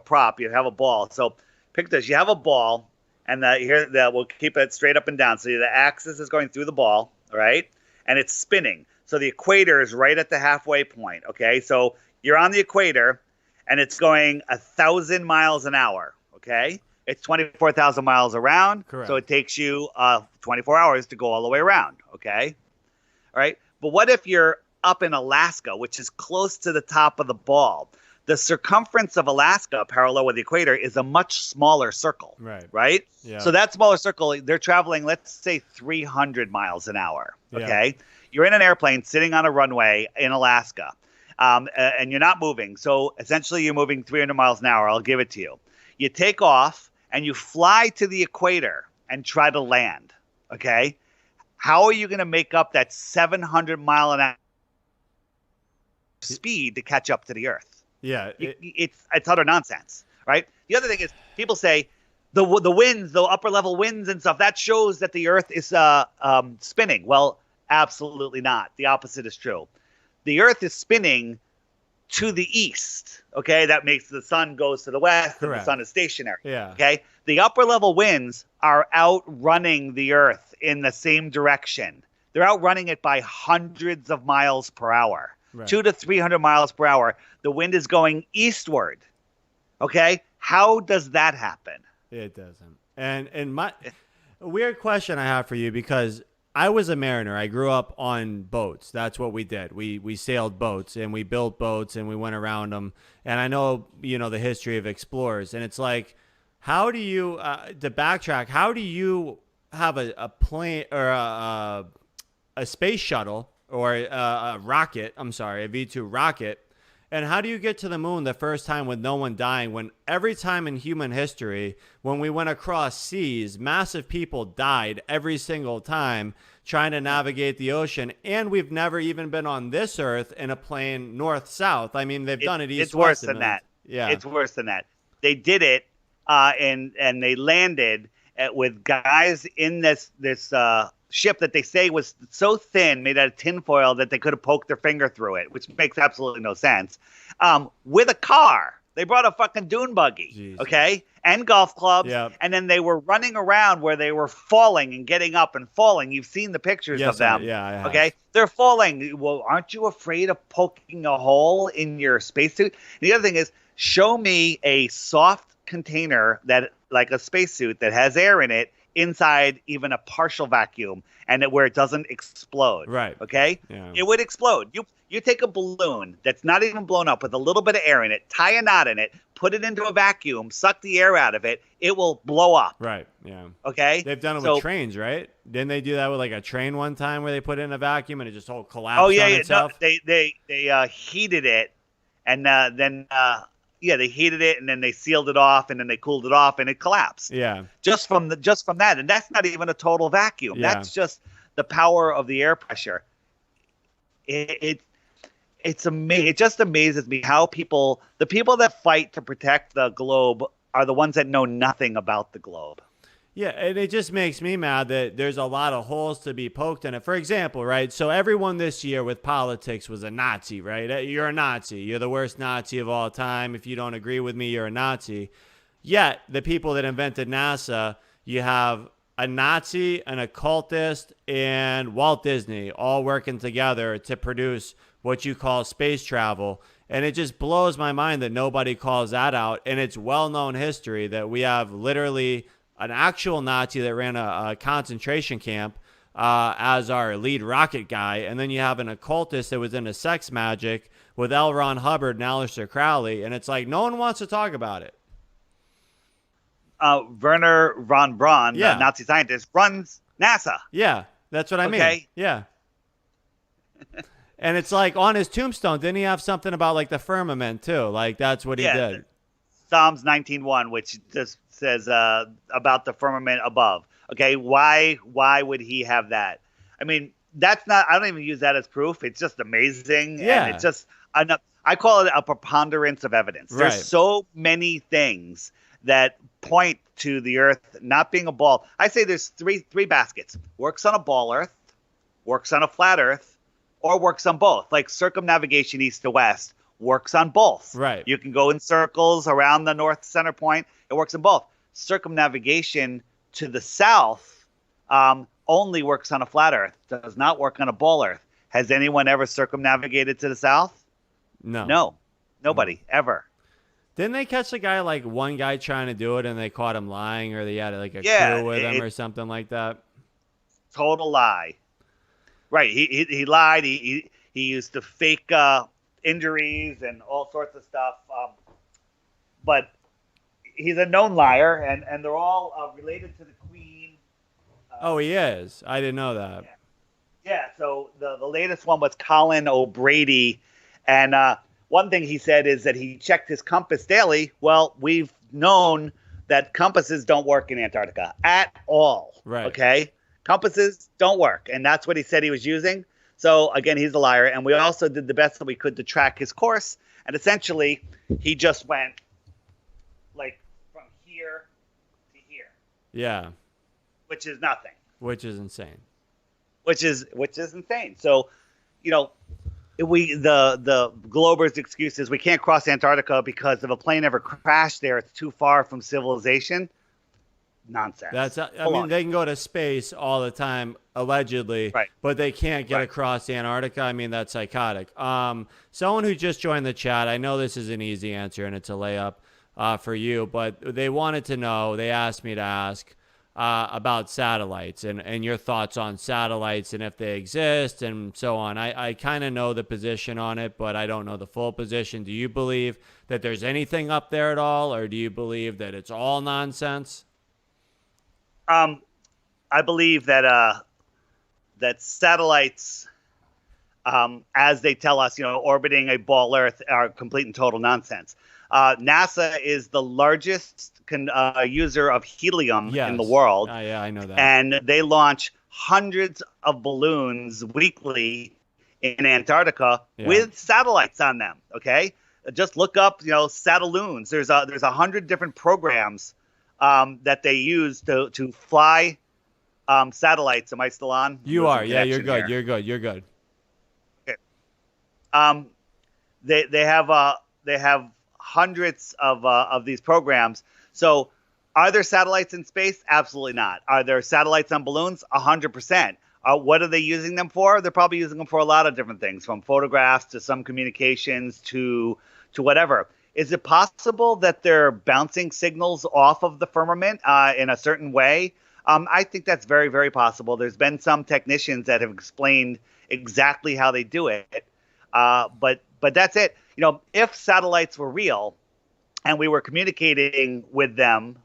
prop, you have a ball. So pick this. You have a ball. And we'll keep it straight up and down. So the axis is going through the ball, all right? And it's spinning. So the equator is right at the halfway point, okay? So you're on the equator, and it's going 1,000 miles an hour, okay? It's 24,000 miles around. Correct. So it takes you 24 hours to go all the way around, okay? All right? But what if you're up in Alaska, which is close to the top of the ball. The circumference of Alaska, parallel with the equator, is a much smaller circle. Right? Yeah. So that smaller circle, they're traveling, let's say, 300 miles an hour. Okay? Yeah. You're in an airplane sitting on a runway in Alaska, and you're not moving. So essentially, you're moving 300 miles an hour. I'll give it to you. You take off, and you fly to the equator and try to land. Okay? How are you going to make up that 700 mile an hour speed to catch up to the Earth? Yeah, it's utter nonsense, right? The other thing is people say the winds, the upper level winds and stuff, that shows that the Earth is spinning. Well, absolutely not. The opposite is true. The Earth is spinning to the east. Okay, that makes the sun goes to the west. Correct. And the sun is stationary. Yeah. Okay, the upper level winds are outrunning the Earth in the same direction. They're outrunning it by hundreds of miles per hour. Right. 200 to 300 miles per hour. The wind is going eastward. Okay? How does that happen? It doesn't. And my a weird question I have for you, because I was a mariner. I grew up on boats. That's what we did. We sailed boats and we built boats and we went around them. And I know, the history of explorers. And it's like, how do you, to backtrack, how do you have a plane or a space shuttle or a rocket, a V2 rocket, and how do you get to the moon the first time with no one dying, when every time in human history, when we went across seas, massive people died every single time trying to navigate the ocean, and we've never even been on this Earth in a plane north-south. I mean, they've done it east-west. It's worse than that. Yeah. It's worse than that. They did it, and they landed with guys in this ship that they say was so thin, made out of tinfoil, that they could have poked their finger through it, which makes absolutely no sense. With a car. They brought a fucking dune buggy, Jesus. Okay, and golf clubs, yep. And then they were running around where they were falling and getting up and falling. You've seen the pictures of them, I have. Okay? They're falling. Well, aren't you afraid of poking a hole in your spacesuit? The other thing is, show me a soft container that, like a spacesuit, that has air in it inside even a partial vacuum, and where it doesn't explode. Right. Okay? Yeah. It would explode. You take a balloon that's not even blown up with a little bit of air in it, tie a knot in it, put it into a vacuum, suck the air out of it, it will blow up. Right. Yeah. Okay? They've done it with trains, right? Didn't they do that with like a train one time where they put it in a vacuum and it just all collapsed on itself? No, they heated it, and then they heated it, and then they sealed it off, and then they cooled it off, and it collapsed. Yeah. Just from that, and that's not even a total vacuum. Yeah. That's just the power of the air pressure. It's amazing. It just amazes me how the people that fight to protect the globe are the ones that know nothing about the globe. Yeah, and it just makes me mad that there's a lot of holes to be poked in it. For example, right? So everyone this year with politics was a Nazi, right? You're a Nazi. You're the worst Nazi of all time. If you don't agree with me, you're a Nazi. Yet, the people that invented NASA, you have a Nazi, an occultist, and Walt Disney all working together to produce what you call space travel. And it just blows my mind that nobody calls that out. And it's well-known history that we have literally an actual Nazi that ran a concentration camp as our lead rocket guy. And then you have an occultist that was into sex magic with L. Ron Hubbard and Aleister Crowley. And it's like no one wants to talk about it. Werner von Braun, the Nazi scientist, runs NASA. Yeah, that's what I mean. Yeah. And it's like on his tombstone, didn't he have something about like the firmament too? Like that's what he did. Psalms 19:1, which just says about the firmament above. Okay, why would he have that? I mean, that's not. I don't even use that as proof. It's just amazing. Yeah. And it's just enough. I call it a preponderance of evidence. Right. There's so many things that point to the Earth not being a ball. I say there's three baskets. Works on a ball Earth, works on a flat Earth, or works on both. Like circumnavigation east to west works on both. Right. You can go in circles around the north center point. It works on both. Circumnavigation to the south only works on a flat Earth. Does not work on a ball Earth. Has anyone ever circumnavigated to the south? No. Nobody ever. Didn't they catch one guy trying to do it and they caught him lying, or they had like a crew with him or something like that? Total lie. Right. He lied. He He used to fake injuries and all sorts of stuff. But he's a known liar, and they're all related to the Queen. Oh, he is. I didn't know that. Yeah. So the latest one was Colin O'Brady, and one thing he said is that he checked his compass daily. Well, we've known that compasses don't work in Antarctica at all. Right. Okay. Compasses don't work, and that's what he said he was using. So again, he's a liar. And we also did the best that we could to track his course, and essentially, he just went like from here to here. Yeah. Which is nothing. Which is insane. Which is insane. So, the Glober's excuse is we can't cross Antarctica because if a plane ever crashed there, it's too far from civilization. Nonsense. I mean, they can go to space all the time, allegedly, right, but they can't get across Antarctica. I mean, that's psychotic. Someone who just joined the chat, I know this is an easy answer and it's a layup for you, but they wanted to know, they asked me to ask about satellites and your thoughts on satellites and if they exist and so on. I kind of know the position on it, but I don't know the full position. Do you believe that there's anything up there at all, or do you believe that it's all nonsense? I believe that that satellites, as they tell us, orbiting a ball Earth are complete and total nonsense. NASA is the largest user of helium in the world. Yeah, I know that. And they launch hundreds of balloons weekly in Antarctica with satellites on them. Okay, just look up, Satelloons. There's 100 different programs that they use to fly satellites. Am I still on? You are. Yeah, you're good. You're good. You're good. Okay. They have hundreds of these programs. So are there satellites in space? Absolutely not. Are there satellites on balloons? 100%. What are they using them for? They're probably using them for a lot of different things, from photographs to some communications to whatever. Is it possible that they're bouncing signals off of the firmament in a certain way? I think that's very, very possible. There's been some technicians that have explained exactly how they do it. But that's it. If satellites were real and we were communicating with them,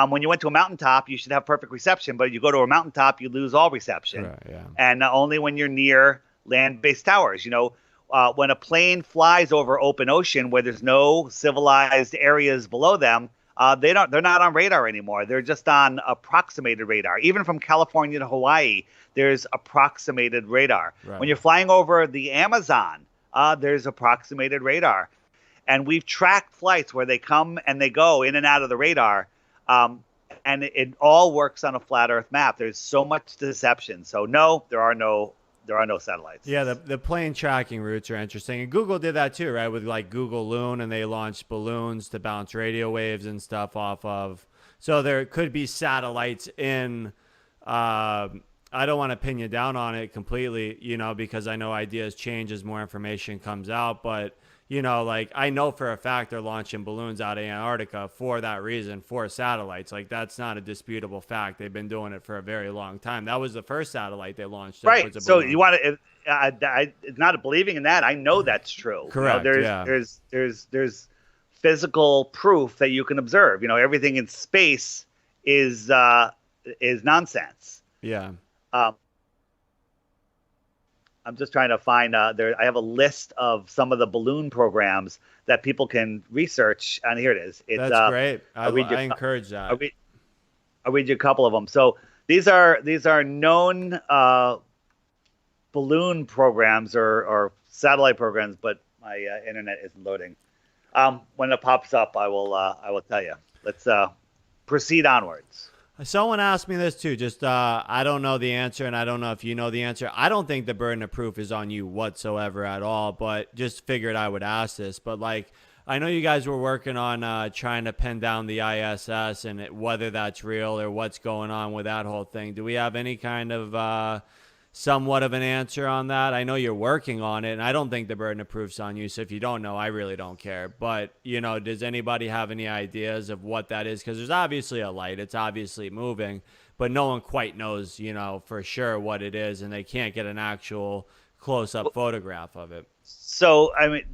when you went to a mountaintop, you should have perfect reception. But you go to a mountaintop, you lose all reception. Right, yeah. And only when you're near land-based towers. When a plane flies over open ocean where there's no civilized areas below them, they're not on radar anymore. They're just on approximated radar. Even from California to Hawaii, there's approximated radar. Right. When you're flying over the Amazon, there's approximated radar. And we've tracked flights where they come and they go in and out of the radar. And it all works on a flat Earth map. There's so much deception. So no, there are no satellites. Yeah, the plane tracking routes are interesting. And Google did that too, right? With like Google Loon, and they launched balloons to bounce radio waves and stuff off of. So there could be satellites in, I don't want to pin you down on it completely, because I know ideas change as more information comes out. But, like I know for a fact they're launching balloons out of Antarctica for that reason, for satellites. Like that's not a disputable fact. They've been doing it for a very long time. That was the first satellite they launched. Right. So you want to, it's not believing in that. I know that's true. Correct. There's physical proof that you can observe. Everything in space is nonsense. Yeah. I'm just trying to find I have a list of some of the balloon programs that people can research, and here it is. That's great. I encourage that. I'll read you a couple of them. So these are known balloon programs or satellite programs, but my internet isn't loading. When it pops up, I will tell you. Let's proceed onwards. Someone asked me this too. Just I don't know the answer, and I don't know if you know the answer. I don't think the burden of proof is on you whatsoever at all, but just figured I would ask this. But like, I know you guys were working on trying to pin down the ISS and whether that's real or what's going on with that whole thing. Do we have any kind of somewhat of an answer on that? I know you're working on it, and I don't think the burden of proof's on you. So if you don't know, I really don't care. But, does anybody have any ideas of what that is? Because there's obviously a light. It's obviously moving, but no one quite knows, for sure what it is, and they can't get an actual close-up photograph of it. So, I mean,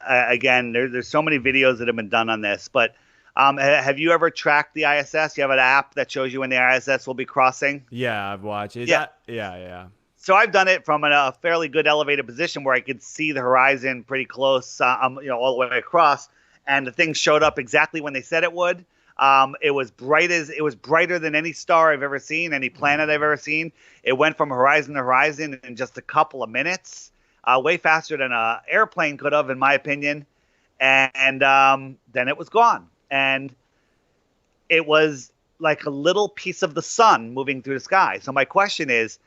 again, there's so many videos that have been done on this, but have you ever tracked the ISS? You have an app that shows you when the ISS will be crossing? Yeah, I've watched it. Yeah. Yeah. So I've done it from a fairly good elevated position where I could see the horizon pretty close, all the way across, and the thing showed up exactly when they said it would. It was brighter than any star I've ever seen, any planet I've ever seen. It went from horizon to horizon in just a couple of minutes, way faster than an airplane could have, in my opinion. And then it was gone. And it was like a little piece of the sun moving through the sky. So my question is,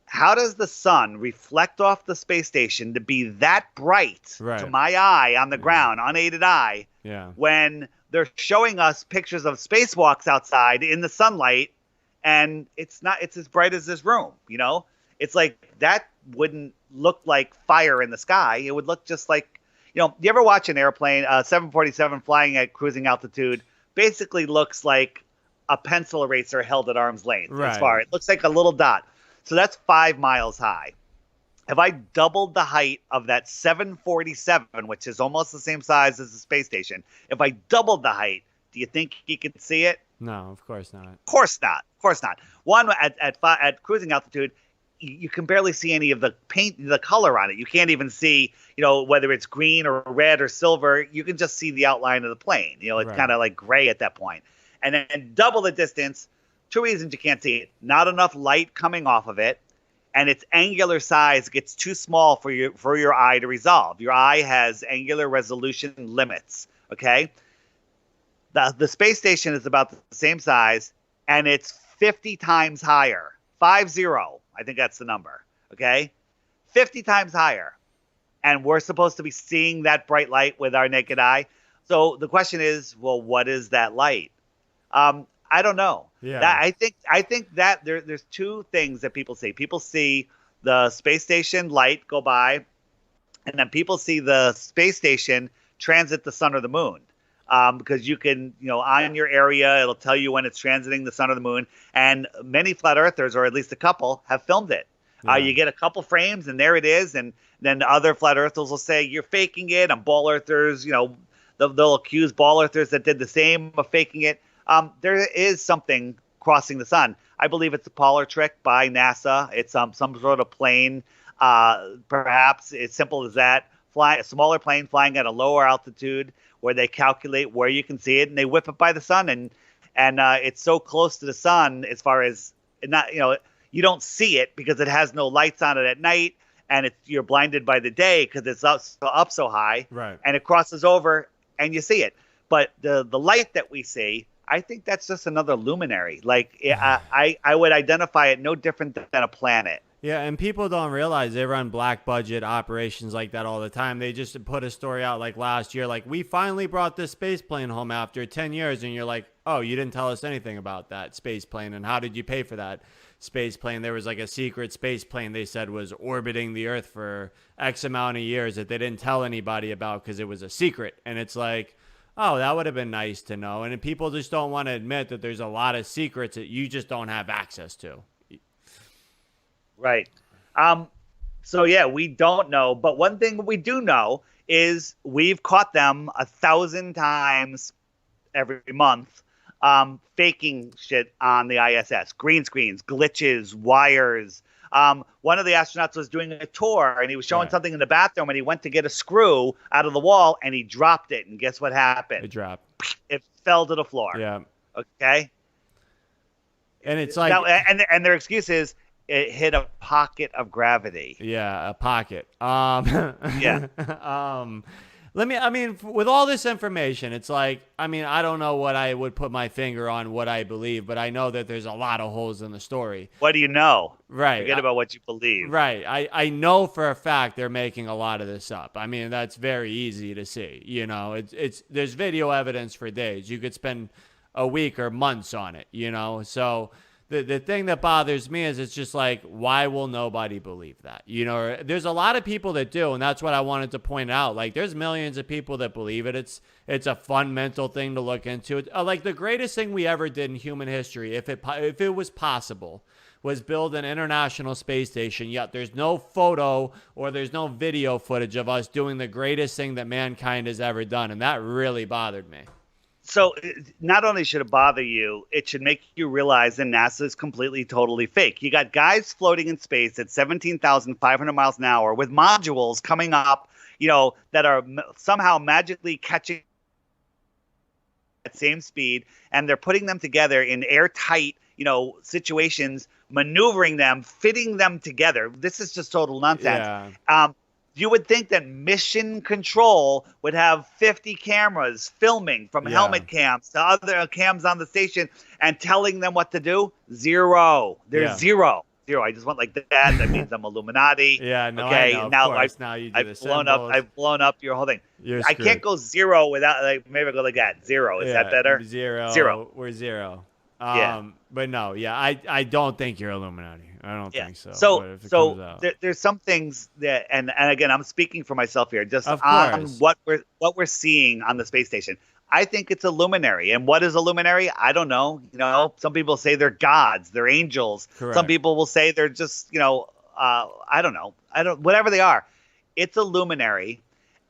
how does the sun reflect off the space station to be that bright to my eye on the ground, unaided eye, when they're showing us pictures of spacewalks outside in the sunlight, and it's as bright as this room, It's like that wouldn't look like fire in the sky. It would look just like, you ever watch an airplane, 747 flying at cruising altitude, basically looks like a pencil eraser held at arm's length as far. It looks like a little dot. So that's 5 miles high. If I doubled the height of that 747, which is almost the same size as the space station, if I doubled the height, do you think you could see it? No, of course not. Of course not. One, at cruising altitude, you can barely see any of the paint, the color on it. You can't even see, whether it's green or red or silver. You can just see the outline of the plane. It's kind of like gray at that point. And then double the distance. 2 reasons you can't see it: not enough light coming off of it, and its angular size gets too small for your eye to resolve. Your eye has angular resolution limits. Okay, the space station is about the same size, and it's 50 times higher. 50, I think that's the number. Okay, 50 times higher, and we're supposed to be seeing that bright light with our naked eye. So the question is, well, what is that light? I don't know. Yeah. I think that there's two things that people see. People see the space station light go by, and then people see the space station transit the sun or the moon. Because you can, on your area, it'll tell you when it's transiting the sun or the moon. And many flat earthers, or at least a couple, have filmed it. Yeah. You get a couple frames, and there it is. And then the other flat earthers will say, you're faking it. And ball earthers, they'll accuse ball earthers that did the same of faking it. There is something crossing the sun. I believe it's a Polar trick by NASA. It's some sort of plane. Perhaps it's simple as that. A smaller plane flying at a lower altitude where they calculate where you can see it, and they whip it by the sun, and it's so close to the sun as far as you don't see it because it has no lights on it at night, and you're blinded by the day because it's up so high, right? And it crosses over, and you see it. But the light that we see, I think that's just another luminary. Like I would identify it no different than a planet. Yeah, and people don't realize they run black budget operations like that all the time. They just put a story out like last year, like, we finally brought this space plane home after 10 years. And you're like, oh, you didn't tell us anything about that space plane. And how did you pay for that space plane? There was like a secret space plane they said was orbiting the Earth for X amount of years that they didn't tell anybody about because it was a secret. And it's like, oh, that would have been nice to know. And people just don't want to admit that there's a lot of secrets that you just don't have access to. Right. So, yeah, we don't know. But one thing we do know is we've caught them 1,000 times every month faking shit on the ISS. Green screens, glitches, wires. One of the astronauts was doing a tour, and he was showing something in the bathroom, and he went to get a screw out of the wall, and he dropped it. And guess what happened? It dropped. It fell to the floor. Yeah. Okay? And it's like... Now, and their excuse is, it hit a pocket of gravity. Yeah, a pocket. Yeah. With all this information, it's like, I don't know what I would put my finger on, what I believe, but I know that there's a lot of holes in the story. What do you know? Right. Forget about what you believe. Right. I know for a fact they're making a lot of this up. That's very easy to see. There's video evidence for days. You could spend a week or months on it, so... The thing that bothers me is it's just like, why will nobody believe that? There's a lot of people that do, and that's what I wanted to point out. Like, there's millions of people that believe it. It's a fun mental thing to look into. Like, the greatest thing we ever did in human history, if it was possible, was build an international space station, yet there's no photo or there's no video footage of us doing the greatest thing that mankind has ever done. And that really bothered me. So not only should it bother you, it should make you realize that NASA is completely, totally fake. You got guys floating in space at 17,500 miles an hour with modules coming up, that are somehow magically catching at same speed, and they're putting them together in airtight, situations, maneuvering them, fitting them together. This is just total nonsense. Yeah. You would think that mission control would have 50 cameras filming from helmet cams to other cams on the station and telling them what to do. Zero. There's zero. I just want like that. That means I'm Illuminati. Yeah, no, okay. I know. Now you do I've blown up your whole thing. I can't go zero without maybe I go like that. Zero. Is that better? Zero. We're zero. But no, I don't think you're Illuminati. I don't think so. So there's some things that, and again, I'm speaking for myself here, just on what we're seeing on the space station. I think it's a luminary. And what is a luminary? I don't know. Some people say they're gods, they're angels. Correct. Some people will say they're just, I don't know. Whatever they are. It's a luminary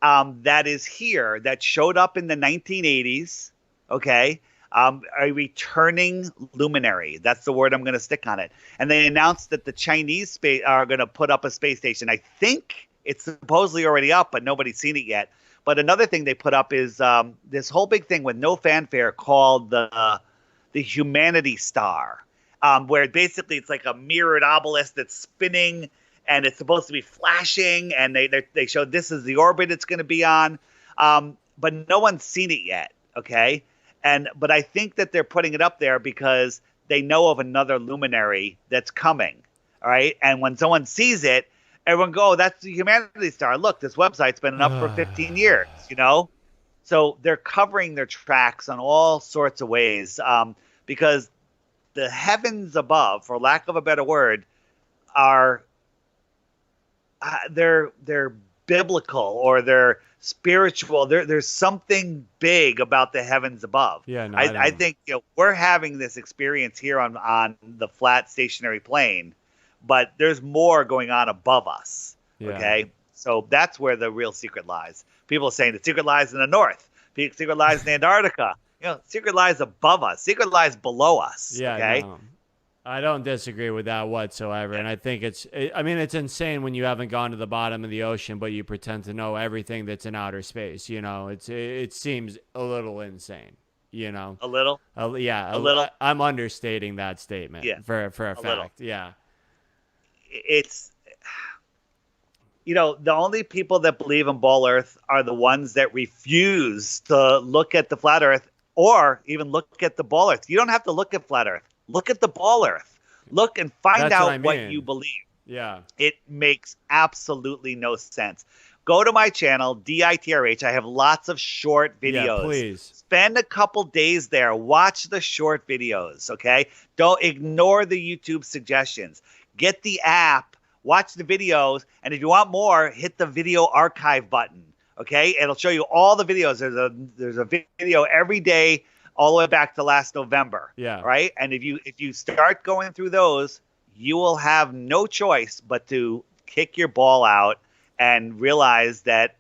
that is here, that showed up in the 1980s. Okay. A returning luminary. That's the word I'm going to stick on it. And they announced that the Chinese are going to put up a space station. I think it's supposedly already up, but nobody's seen it yet. But another thing they put up is this whole big thing with no fanfare called the Humanity Star, where basically it's like a mirrored obelisk that's spinning, and it's supposed to be flashing. And they showed this is the orbit it's going to be on, but no one's seen it yet. Okay. But I think that they're putting it up there because they know of another luminary that's coming. All right. And when someone sees it, everyone go, oh, that's the Humanity Star. Look, this website's been up for 15 years, So they're covering their tracks on all sorts of ways because the heavens above, for lack of a better word, are they're biblical or they're spiritual. There's something big about the heavens above. Yeah, no, I think we're having this experience here on the flat stationary plane, but there's more going on above us. Yeah. Okay, so that's where the real secret lies. People are saying the secret lies in the north. The secret lies in Antarctica. Secret lies above us. Secret lies below us. Yeah, okay. No. I don't disagree with that whatsoever. And I think it's insane when you haven't gone to the bottom of the ocean, but you pretend to know everything that's in outer space. It seems a little insane, A little? Yeah. A little? I'm understating that statement for a fact. Little. Yeah. It's, the only people that believe in ball earth are the ones that refuse to look at the flat earth or even look at the ball earth. You don't have to look at flat earth. Look at the ball earth. Look and find out what you believe. Yeah. It makes absolutely no sense. Go to my channel, DITRH. I have lots of short videos. Yeah, please. Spend a couple days there. Watch the short videos, okay? Don't ignore the YouTube suggestions. Get the app. Watch the videos. And if you want more, hit the video archive button, okay? It'll show you all the videos. There's a video every day all the way back to last November. Yeah. Right. And if you start going through those, you will have no choice but to kick your ball out and realize that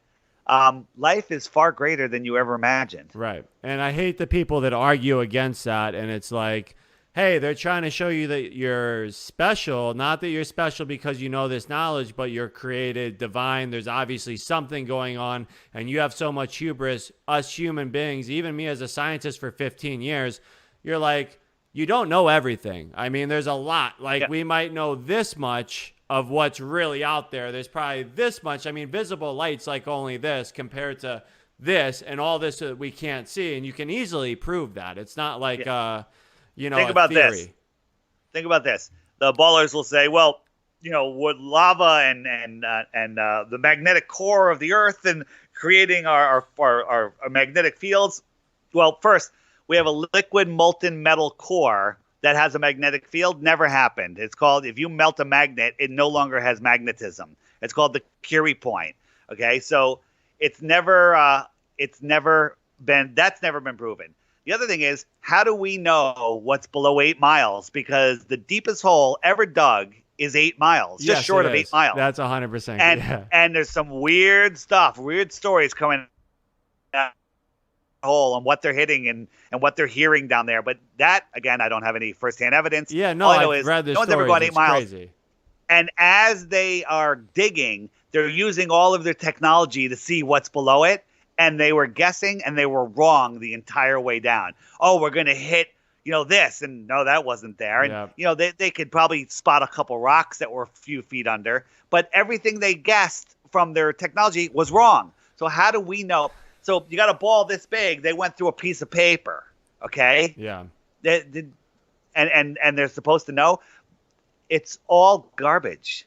life is far greater than you ever imagined. Right. And I hate the people that argue against that. And it's like, hey, they're trying to show you that you're special, not that you're special because you know this knowledge, but you're created divine. There's obviously something going on, and you have so much hubris. Us human beings, even me as a scientist for 15 years, you're like, you don't know everything. I mean, there's a lot. Like, we might know this much of what's really out there. There's probably this much. I mean, visible light's like only this compared to this and all this that we can't see, and you can easily prove that. It's not like Think about this. Think about this. The ballers will say, well, would lava and the magnetic core of the earth and creating our magnetic fields. Well, first, we have a liquid molten metal core that has a magnetic field. Never happened. It's called, if you melt a magnet, it no longer has magnetism. It's called the Curie point. Okay. So that's never been proven. The other thing is, how do we know what's below 8 miles? Because the deepest hole ever dug is 8 miles, just short of 8 miles. That's 100%. And there's some weird stuff, weird stories coming out hole and what they're hitting and what they're hearing down there. But that, again, I don't have any firsthand evidence. Yeah, no, I've read this. No one's ever gone 8 miles. Crazy. And as they are digging, they're using all of their technology to see what's below it. And they were guessing, and they were wrong the entire way down. Oh, we're going to hit, this. And no, that wasn't there. And, they could probably spot a couple rocks that were a few feet under. But everything they guessed from their technology was wrong. So how do we know? So you got a ball this big. They went through a piece of paper, okay? Yeah. And they're supposed to know. It's all garbage.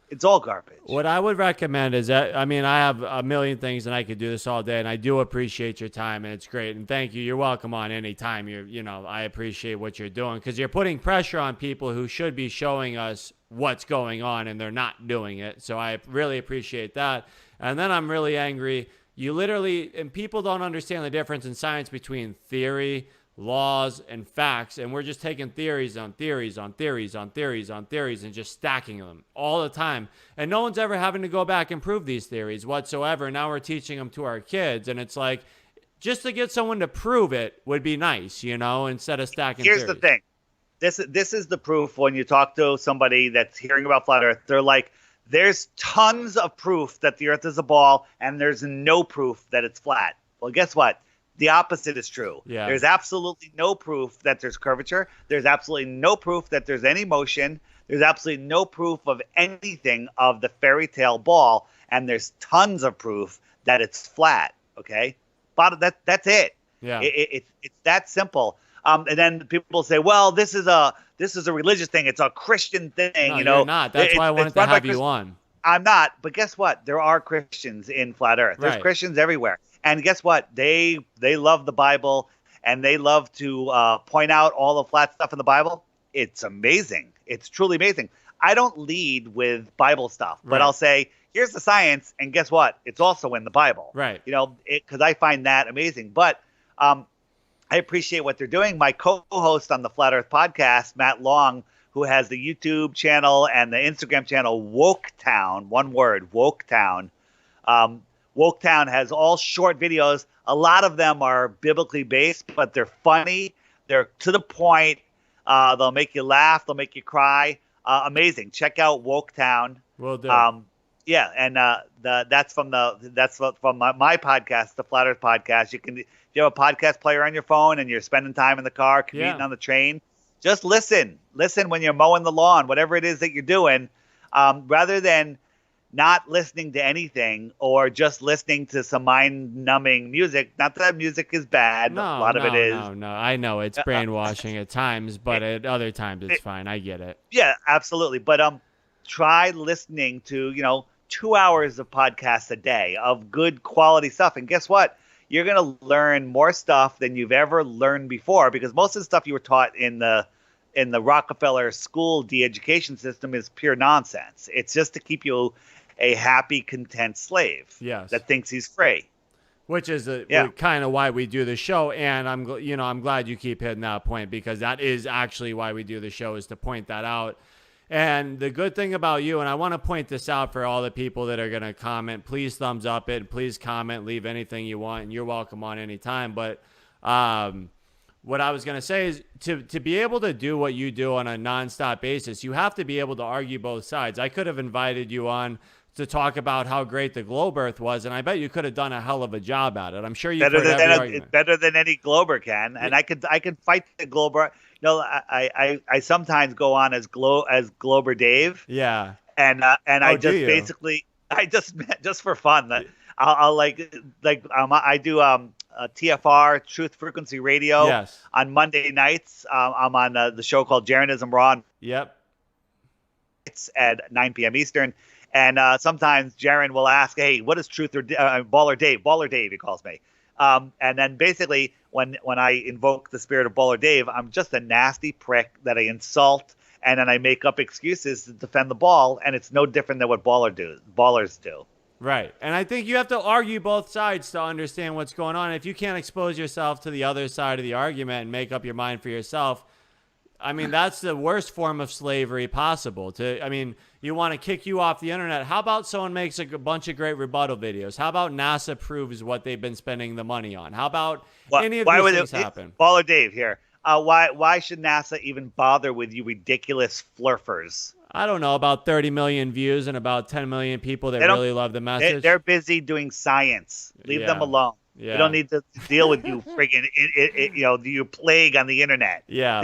It's all garbage. What I would recommend is that, I have a million things and I could do this all day, and I do appreciate your time, and it's great. And thank you. You're welcome on any time. I appreciate what you're doing, because you're putting pressure on people who should be showing us what's going on, and they're not doing it. So I really appreciate that. And then I'm really angry. You literally, and people don't understand the difference in science between theory, laws, and facts, and we're just taking theories on theories on theories on theories on theories and just stacking them all the time, and no one's ever having to go back and prove these theories whatsoever. Now we're teaching them to our kids, and it's like, just to get someone to prove it would be nice, instead of stacking Here's theories. The thing, this is the proof. When you talk to somebody that's hearing about flat earth, they're like, there's tons of proof that the earth is a ball, and there's no proof that it's flat. Well, guess what? The opposite is true. Yeah. There's absolutely no proof that there's curvature. There's absolutely no proof that there's any motion. There's absolutely no proof of anything of the fairy tale ball. And there's tons of proof that it's flat. Okay. But that's it. Yeah. It's that simple. And then people say, well, this is a religious thing. It's a Christian thing. No, you're not. That's why I wanted to have you on. I'm not. But guess what? There are Christians in flat earth. There's Christians everywhere. And guess what? They love the Bible, and they love to point out all the flat stuff in the Bible. It's amazing. It's truly amazing. I don't lead with Bible stuff, but I'll say, here's the science, and guess what? It's also in the Bible. Right. Because I find that amazing. But I appreciate what they're doing. My co-host on the Flat Earth podcast, Matt Long, who has the YouTube channel and the Instagram channel, Woketown, one word, Woketown. Woketown has all short videos. A lot of them are biblically based, but they're funny. They're to the point. They'll make you laugh. They'll make you cry. Amazing. Check out Woketown. Will do. Yeah, and that's from my podcast, the Flat Earth podcast. If you have a podcast player on your phone and you're spending time in the car, commuting on the train, just listen. Listen when you're mowing the lawn, whatever it is that you're doing, rather than not listening to anything or just listening to some mind-numbing music. Not that music is bad. No, a lot of it is. No. I know it's brainwashing at times, but at other times it's fine. I get it. Yeah, absolutely. But try listening to 2 hours of podcasts a day of good quality stuff, and guess what? You're going to learn more stuff than you've ever learned before, because most of the stuff you were taught in the Rockefeller school de-education system is pure nonsense. It's just to keep you a happy, content slave that thinks he's free. Which is kind of why we do the show, and I'm glad you keep hitting that point, because that is actually why we do the show, is to point that out. And the good thing about you, and I want to point this out for all the people that are going to comment, please thumbs up it, please comment, leave anything you want, and you're welcome on any time. But what I was going to say is to be able to do what you do on a nonstop basis, you have to be able to argue both sides. I could have invited you on to talk about how great the globe Earth was, and I bet you could have done a hell of a job at it. I'm sure you better than any glober can, and I can fight the glober. I sometimes go on as Glober Dave. Yeah. And I just for fun. I'll I do TFR, Truth Frequency Radio on Monday nights. I'm on the show called Jeranism Raw. Yep. It's at 9 p.m. Eastern. And sometimes Jaron will ask, hey, what is Truth or Baller Dave? Baller Dave, he calls me. And then basically when I invoke the spirit of Baller Dave, I'm just a nasty prick that I insult, and then I make up excuses to defend the ball, and it's no different than what ballers do. Right. And I think you have to argue both sides to understand what's going on. If you can't expose yourself to the other side of the argument and make up your mind for yourself, I mean, that's the worst form of slavery possible. You want to kick you off the internet. How about someone makes a bunch of great rebuttal videos? How about NASA proves what they've been spending the money on? How about any of these things happen? Baller Dave here. Why should NASA even bother with you ridiculous flurfers? I don't know, about 30 million views and about 10 million people that really love the message. They're busy doing science. Leave them alone. Yeah. They don't need to deal with you friggin' you plague on the internet. Yeah.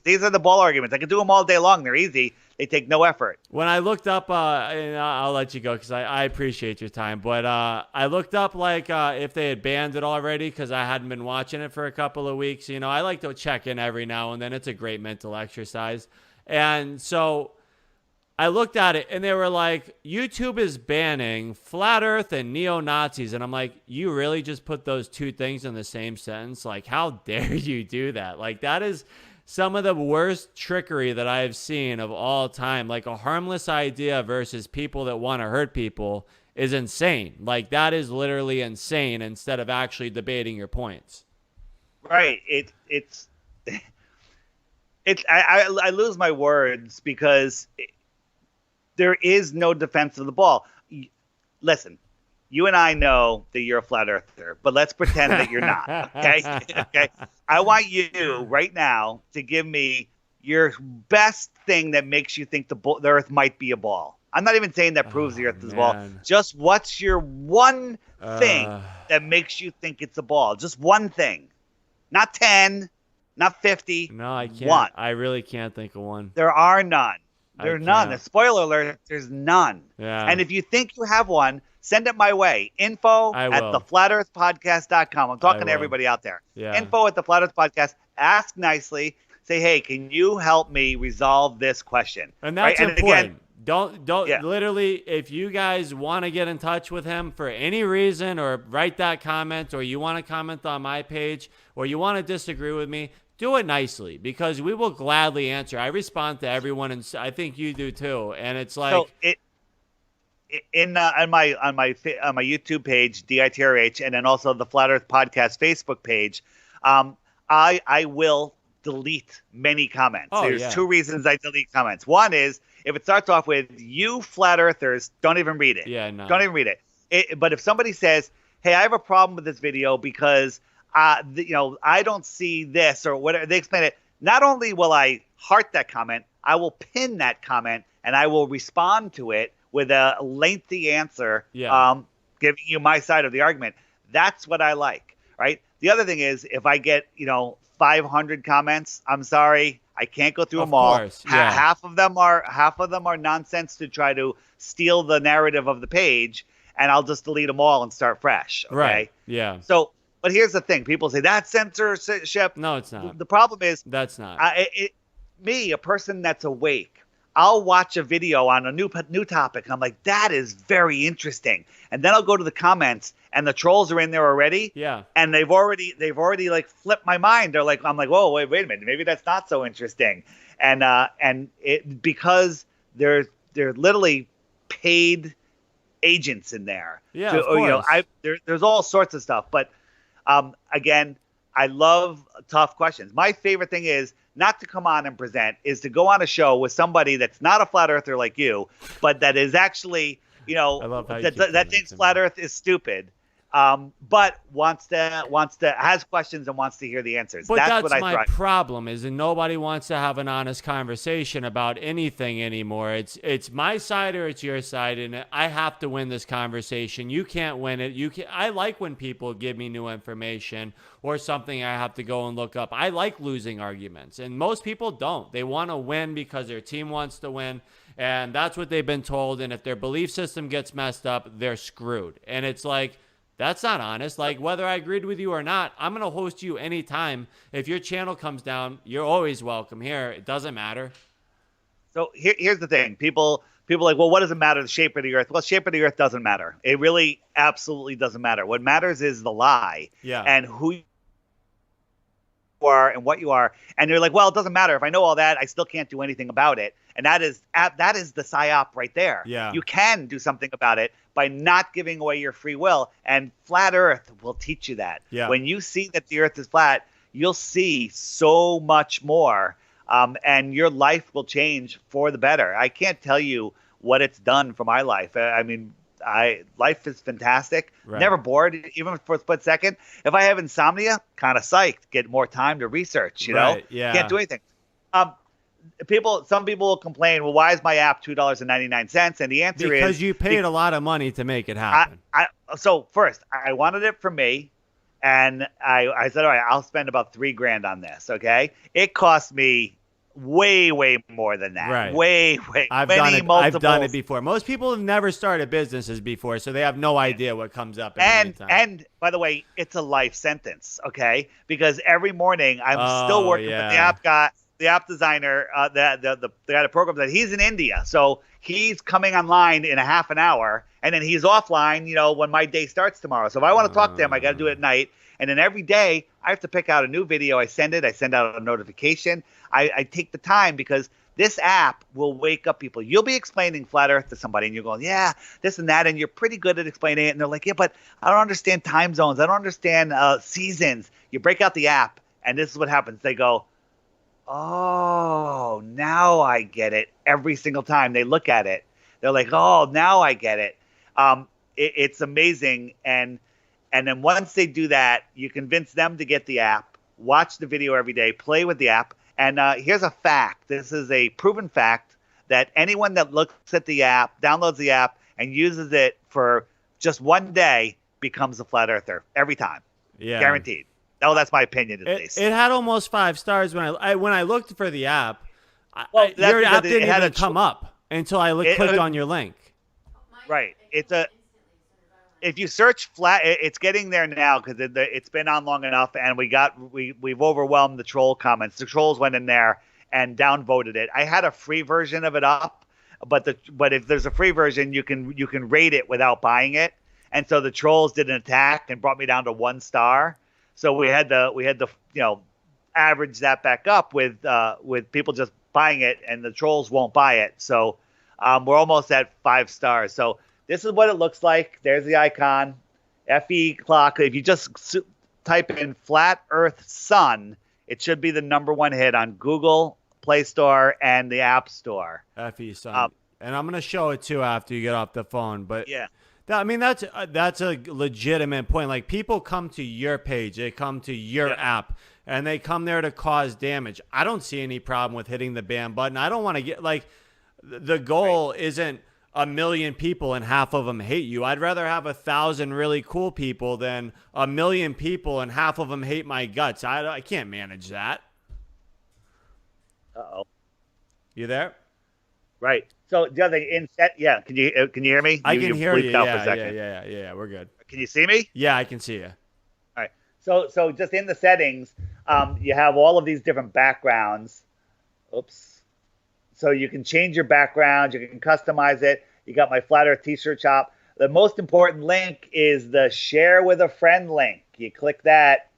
These are the ball arguments. I can do them all day long. They're easy. They take no effort. When I looked up, and I'll let you go because I appreciate your time, but I looked up if they had banned it already because I hadn't been watching it for a couple of weeks. I like to check in every now and then. It's a great mental exercise. And so I looked at it and they were like, YouTube is banning flat earth and neo-Nazis. And I'm like, you really just put those two things in the same sentence? Like, how dare you do that? Like, that is some of the worst trickery that I've seen of all time. Like, a harmless idea versus people that want to hurt people is insane. Like, that is literally insane instead of actually debating your points. Right. I lose my words because there is no defense of the ball. Listen, you and I know that you're a flat earther, but let's pretend that you're not. Okay. Okay. I want you right now to give me your best thing that makes you think the earth might be a ball. I'm not even saying that proves the earth is a ball. Just what's your one thing that makes you think it's a ball? Just one thing. Not 10, not 50. No, I can't. One. I really can't think of one. There are none. There are none. Spoiler alert, there's none. Yeah. And if you think you have one, send it my way. Info at theflatearthpodcast.com. I'm talking to everybody out there. Yeah. Info at theflatearthpodcast. Ask nicely. Say, hey, can you help me resolve this question? And that's important. Don't literally, if you guys want to get in touch with him for any reason or write that comment or you want to comment on my page or you want to disagree with me, do it nicely because we will gladly answer. I respond to everyone, and I think you do too. And it's like on my YouTube page, DITRH, and then also the Flat Earth Podcast Facebook page, I will delete many comments. There's two reasons I delete comments. One is if it starts off with "you flat earthers," don't even read it. Yeah, no. Don't even read it. But if somebody says, "Hey, I have a problem with this video because I don't see this," or whatever, they explain it. Not only will I heart that comment, I will pin that comment and I will respond to it with a lengthy answer, giving you my side of the argument. That's what I like, right? The other thing is if I get 500 comments, I'm sorry, I can't go through them all. Half of them are nonsense to try to steal the narrative of the page, and I'll just delete them all and start fresh. Okay? Right. Yeah. So, but here's the thing: people say that's censorship. No, it's not. The problem is that's not. A person that's awake, I'll watch a video on a new topic. And I'm like, that is very interesting, and then I'll go to the comments, and the trolls are in there already. Yeah. And they've already like flipped my mind. I'm like, whoa, wait a minute, maybe that's not so interesting, and it because they're literally paid agents in there. Yeah. Of course. There's all sorts of stuff, but again, I love tough questions. My favorite thing is not to come on and present, is to go on a show with somebody that's not a flat earther like you, but that is actually, that thinks flat earth is stupid, but has questions and wants to hear the answers. But that's what my problem is, and nobody wants to have an honest conversation about anything anymore. It's my side or it's your side, and I have to win this conversation. You can't win it. I like when people give me new information or something I have to go and look up. I like losing arguments, and most people don't. They want to win because their team wants to win, and that's what they've been told. And if their belief system gets messed up, they're screwed. And it's like, that's not honest. Like, whether I agreed with you or not, I'm going to host you anytime. If your channel comes down, you're always welcome here. It doesn't matter. So here's the thing. People are like, well, what does it matter? The shape of the earth. Well, the shape of the earth doesn't matter. It really absolutely doesn't matter. What matters is the lie. Yeah. And who you are and what you are. And you're like, well, it doesn't matter. If I know all that, I still can't do anything about it. And that is the psyop right there. Yeah. You can do something about it, by not giving away your free will. And flat Earth will teach you that. Yeah. When you see that the Earth is flat, you'll see so much more, and your life will change for the better. I can't tell you what it's done for my life. I mean, life is fantastic. Right. Never bored, even for a split second. If I have insomnia, kind of psyched. Get more time to research. You know, Yeah. Can't do anything. Some people will complain, well, why is my app $2.99? And the answer is because you paid a lot of money to make it happen. So first, I wanted it for me, and I said, all right, I'll spend about $3,000 on this. Okay, it cost me way more than that. Right. Way. I've done it before. Most people have never started businesses before, so they have no idea what comes up. And by the way, it's a life sentence. Okay, because every morning I'm still working with the app guy. The app designer, the guy that programs that, he's in India. So he's coming online in a half an hour, and then he's offline, when my day starts tomorrow. So if I want to talk to him, I got to do it at night. And then every day I have to pick out a new video. I send out a notification. I take the time because this app will wake up people. You'll be explaining flat Earth to somebody, and you're going, yeah, this and that, and you're pretty good at explaining it. And they're like, yeah, but I don't understand time zones. I don't understand seasons. You break out the app, and this is what happens. They go, oh, now I get it. Every single time they look at it, they're like, oh, now I get it. It's amazing. And then once they do that, you convince them to get the app, watch the video every day, play with the app. And here's a fact. This is a proven fact that anyone that looks at the app, downloads the app, and uses it for just one day becomes a flat earther every time. Yeah. Guaranteed. No, that's my opinion at least. It had almost 5 stars when I looked for the app. Your app didn't even come up until I clicked on your link. Right. If you search flat, it's getting there now because it's been on long enough, and we've overwhelmed the troll comments. The trolls went in there and downvoted it. I had a free version of it up, but if there's a free version, you can rate it without buying it. And so the trolls did an attack and brought me down to 1 star. So we had to average that back up with people just buying it, and the trolls won't buy it. So we're almost at 5 stars. So this is what it looks like. There's the icon, FE clock. If you just type in Flat Earth Sun, it should be the #1 hit on Google Play Store and the App Store. FE Sun. And I'm going to show it too after you get off the phone. But yeah. That's a legitimate point. Like, people come to your page, they come to your app, and they come there to cause damage. I don't see any problem with hitting the ban button. I don't want to get the goal isn't 1 million people and half of them hate you. I'd rather have 1,000 really cool people than 1 million people and half of them hate my guts. I can't manage that. Uh-oh. You there? Right. So the other thing, can you hear me? I can hear you. Yeah, we're good. Can you see me? Yeah, I can see you. All right. So just in the settings, you have all of these different backgrounds. Oops. So you can change your background. You can customize it. You got my Flat Earth T-shirt shop. The most important link is the share with a friend link. You click that,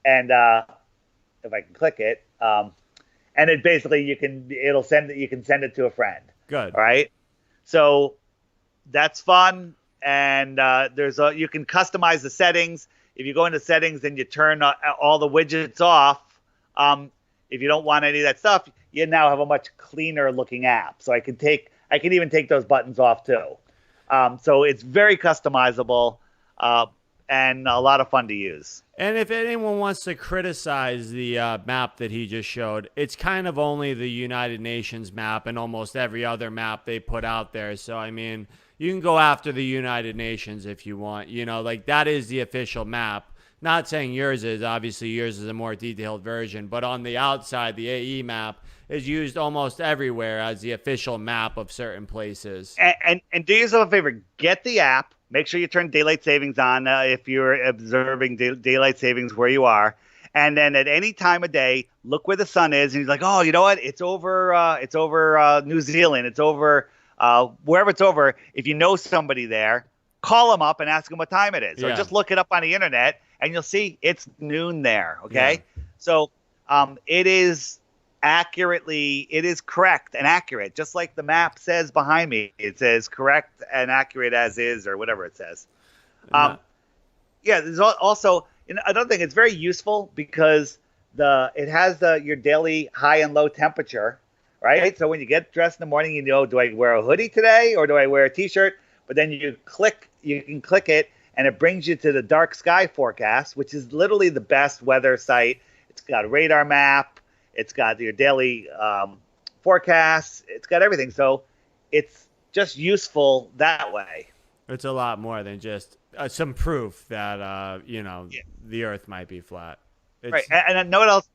and if I can click it, and it basically you can send it to a friend. Good. All right. So that's fun, and you can customize the settings. If you go into settings and you turn all the widgets off, if you don't want any of that stuff, you now have a much cleaner looking app. So I can even take those buttons off too. So it's very customizable and a lot of fun to use. And if anyone wants to criticize the map that he just showed, it's kind of only the United Nations map and almost every other map they put out there. So, I mean, you can go after the United Nations if you want. That is the official map. Not saying yours is. Obviously, yours is a more detailed version. But on the outside, the AE map is used almost everywhere as the official map of certain places. And do yourself a favor. Get the app. Make sure you turn daylight savings on if you're observing daylight savings where you are. And then at any time of day, look where the sun is. And he's like, oh, you know what? It's over New Zealand. It's over wherever it's over. If you know somebody there, call them up and ask them what time it is. Yeah. Or just look it up on the internet, and you'll see it's noon there. Okay? Yeah. So it is it is correct and accurate, just like the map says behind me. It says correct and accurate as is, or whatever it says. No. Yeah, there's also another thing. It's very useful because it has your daily high and low temperature, right? So when you get dressed in the morning, you know, do I wear a hoodie today or do I wear a t-shirt? But then you can click it, and it brings you to the dark sky forecast, which is literally the best weather site. It's got a radar map. It's got your daily forecasts. It's got everything. So it's just useful that way. It's a lot more than just some proof that, the Earth might be flat. Right. And I know what else.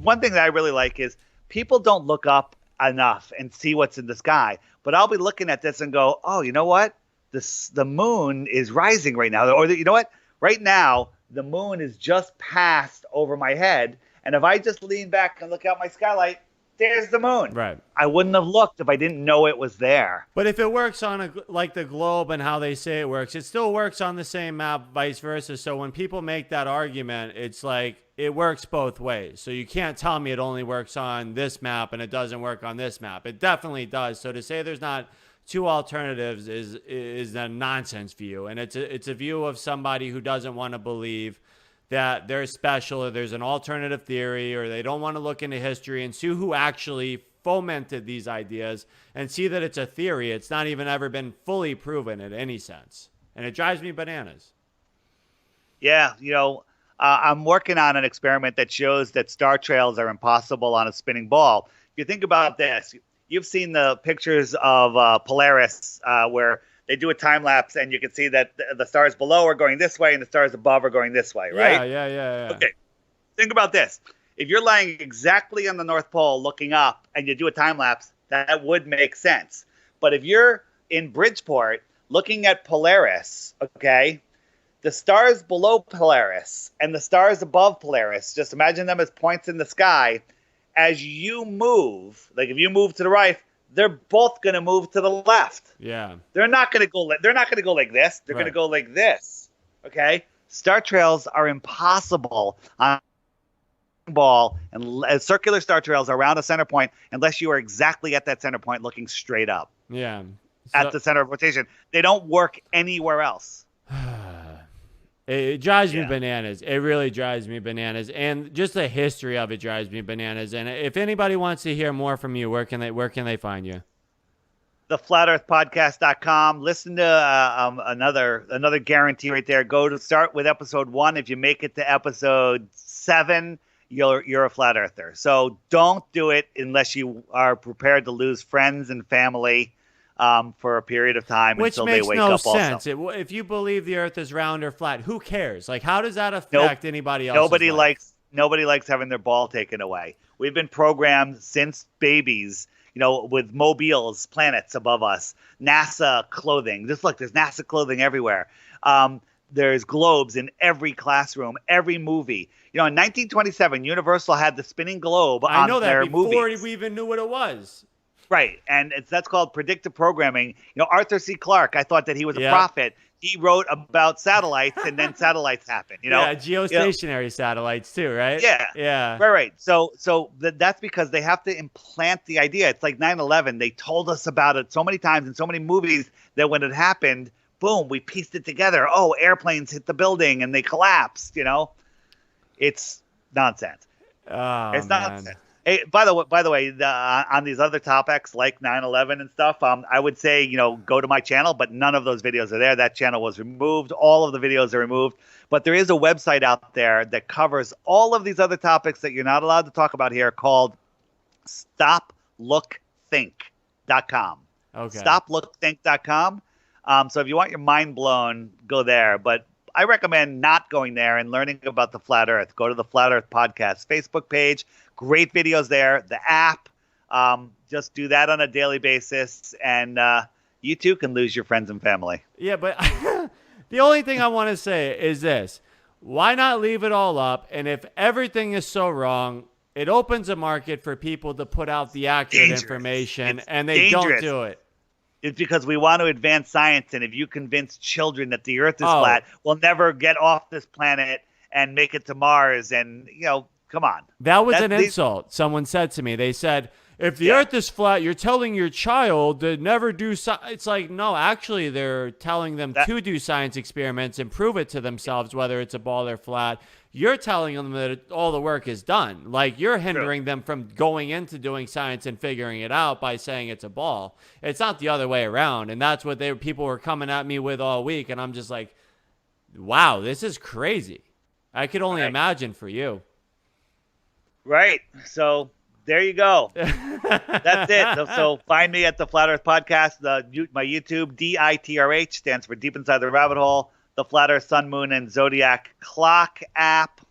One thing that I really like is people don't look up enough and see what's in the sky. But I'll be looking at this and go, oh, you know what? The moon is rising right now. Or you know what? Right now, the moon is just passed over my head. And if I just lean back and look out my skylight, there's the moon. Right. I wouldn't have looked if I didn't know it was there. But if it works on like the globe and how they say it works, it still works on the same map, vice versa. So when people make that argument, it's like it works both ways. So you can't tell me it only works on this map and it doesn't work on this map. It definitely does. So to say there's not two alternatives is a nonsense view, and it's a view of somebody who doesn't want to believe that they're special, or there's an alternative theory, or they don't want to look into history and see who actually fomented these ideas and see that it's a theory. It's not even ever been fully proven in any sense. And it drives me bananas. Yeah, I'm working on an experiment that shows that star trails are impossible on a spinning ball. If you think about this, you've seen the pictures of Polaris where they do a time lapse and you can see that the stars below are going this way and the stars above are going this way, right? Yeah. Okay. Think about this. If you're lying exactly on the North Pole looking up and you do a time lapse, that would make sense. But if you're in Bridgeport looking at Polaris, okay, the stars below Polaris and the stars above Polaris, just imagine them as points in the sky. As you move, like if you move to the right, they're both going to move to the left. Yeah. They're not going to go like this. They're going to go like this. Okay? Star trails are impossible on ball, and circular star trails around a center point unless you are exactly at that center point looking straight up. Yeah. At the center of rotation. They don't work anywhere else. It drives me bananas. It really drives me bananas. And just the history of it drives me bananas. And if anybody wants to hear more from you, where can they find you? TheFlatEarthPodcast.com. Listen to another guarantee right there. Go to start with episode 1. If you make it to episode 7, you're a flat earther. So don't do it unless you are prepared to lose friends and family for a period of time until they wake up. Which makes no sense. If you believe the Earth is round or flat, who cares? Like, how does that affect anybody else? Nobody likes having their ball taken away. We've been programmed since babies, with mobiles, planets above us, NASA clothing. Just look, there's NASA clothing everywhere. There's globes in every classroom, every movie. In 1927, Universal had the spinning globe on their movies. Before we even knew what it was. Right, and that's called predictive programming. Arthur C. Clarke, I thought that he was a prophet. He wrote about satellites, and then satellites happened. Yeah, geostationary satellites too, right? Yeah. Right. So that's because they have to implant the idea. It's like 9/11. They told us about it so many times in so many movies that when it happened, boom, we pieced it together. Oh, airplanes hit the building and they collapsed. It's nonsense. It's nonsense. Hey, by the way, on these other topics like 9/11 and stuff, I would say, go to my channel, but none of those videos are there. That channel was removed. All of the videos are removed. But there is a website out there that covers all of these other topics that you're not allowed to talk about here called StopLookThink.com. Okay. StopLookThink.com. So if you want your mind blown, go there. But I recommend not going there and learning about the Flat Earth. Go to the Flat Earth Podcast Facebook page. Great videos there. The app. Just do that on a daily basis, and you too can lose your friends and family. Yeah, but the only thing I want to say is this. Why not leave it all up? And if everything is so wrong, it opens a market for people to put out the accurate information, and they don't do it. It's because we want to advance science, and if you convince children that the Earth is flat, we'll never get off this planet and make it to Mars, and Come on. That was an insult. Someone said to me, they said, if the earth is flat, you're telling your child to never do It's like, no, actually, they're telling them to do science experiments and prove it to themselves, whether it's a ball or flat. You're telling them that all the work is done. Like, you're hindering them from going into doing science and figuring it out by saying it's a ball. It's not the other way around. And that's what people were coming at me with all week. And I'm just like, wow, this is crazy. I could only imagine for you. Right. So there you go. That's it. So find me at the Flat Earth Podcast. My YouTube, DITRH, stands for Deep Inside the Rabbit Hole. The Flat Earth Sun, Moon, and Zodiac Clock app.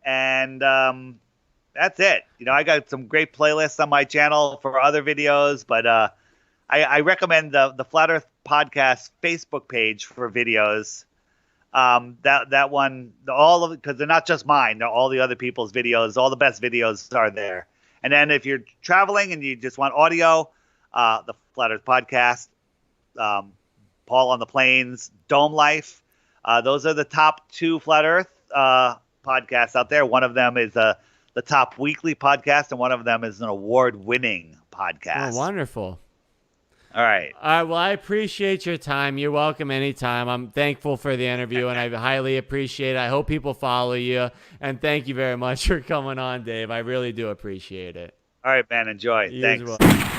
And that's it. I got some great playlists on my channel for other videos, but I recommend the Flat Earth Podcast Facebook page for videos. That one, because they're not just mine, they're all the other people's videos. All the best videos are there. And then if you're traveling and you just want audio, the Flat Earth Podcast, Paul on the Plains, Dome Life. Those are the top 2 Flat Earth podcasts out there. One of them is the top weekly podcast, and one of them is an award-winning podcast. Oh, wonderful. All right. Well, I appreciate your time. You're welcome anytime. I'm thankful for the interview, and I highly appreciate it. I hope people follow you, and thank you very much for coming on, Dave. I really do appreciate it. All right, man. Enjoy. You Thanks. as well.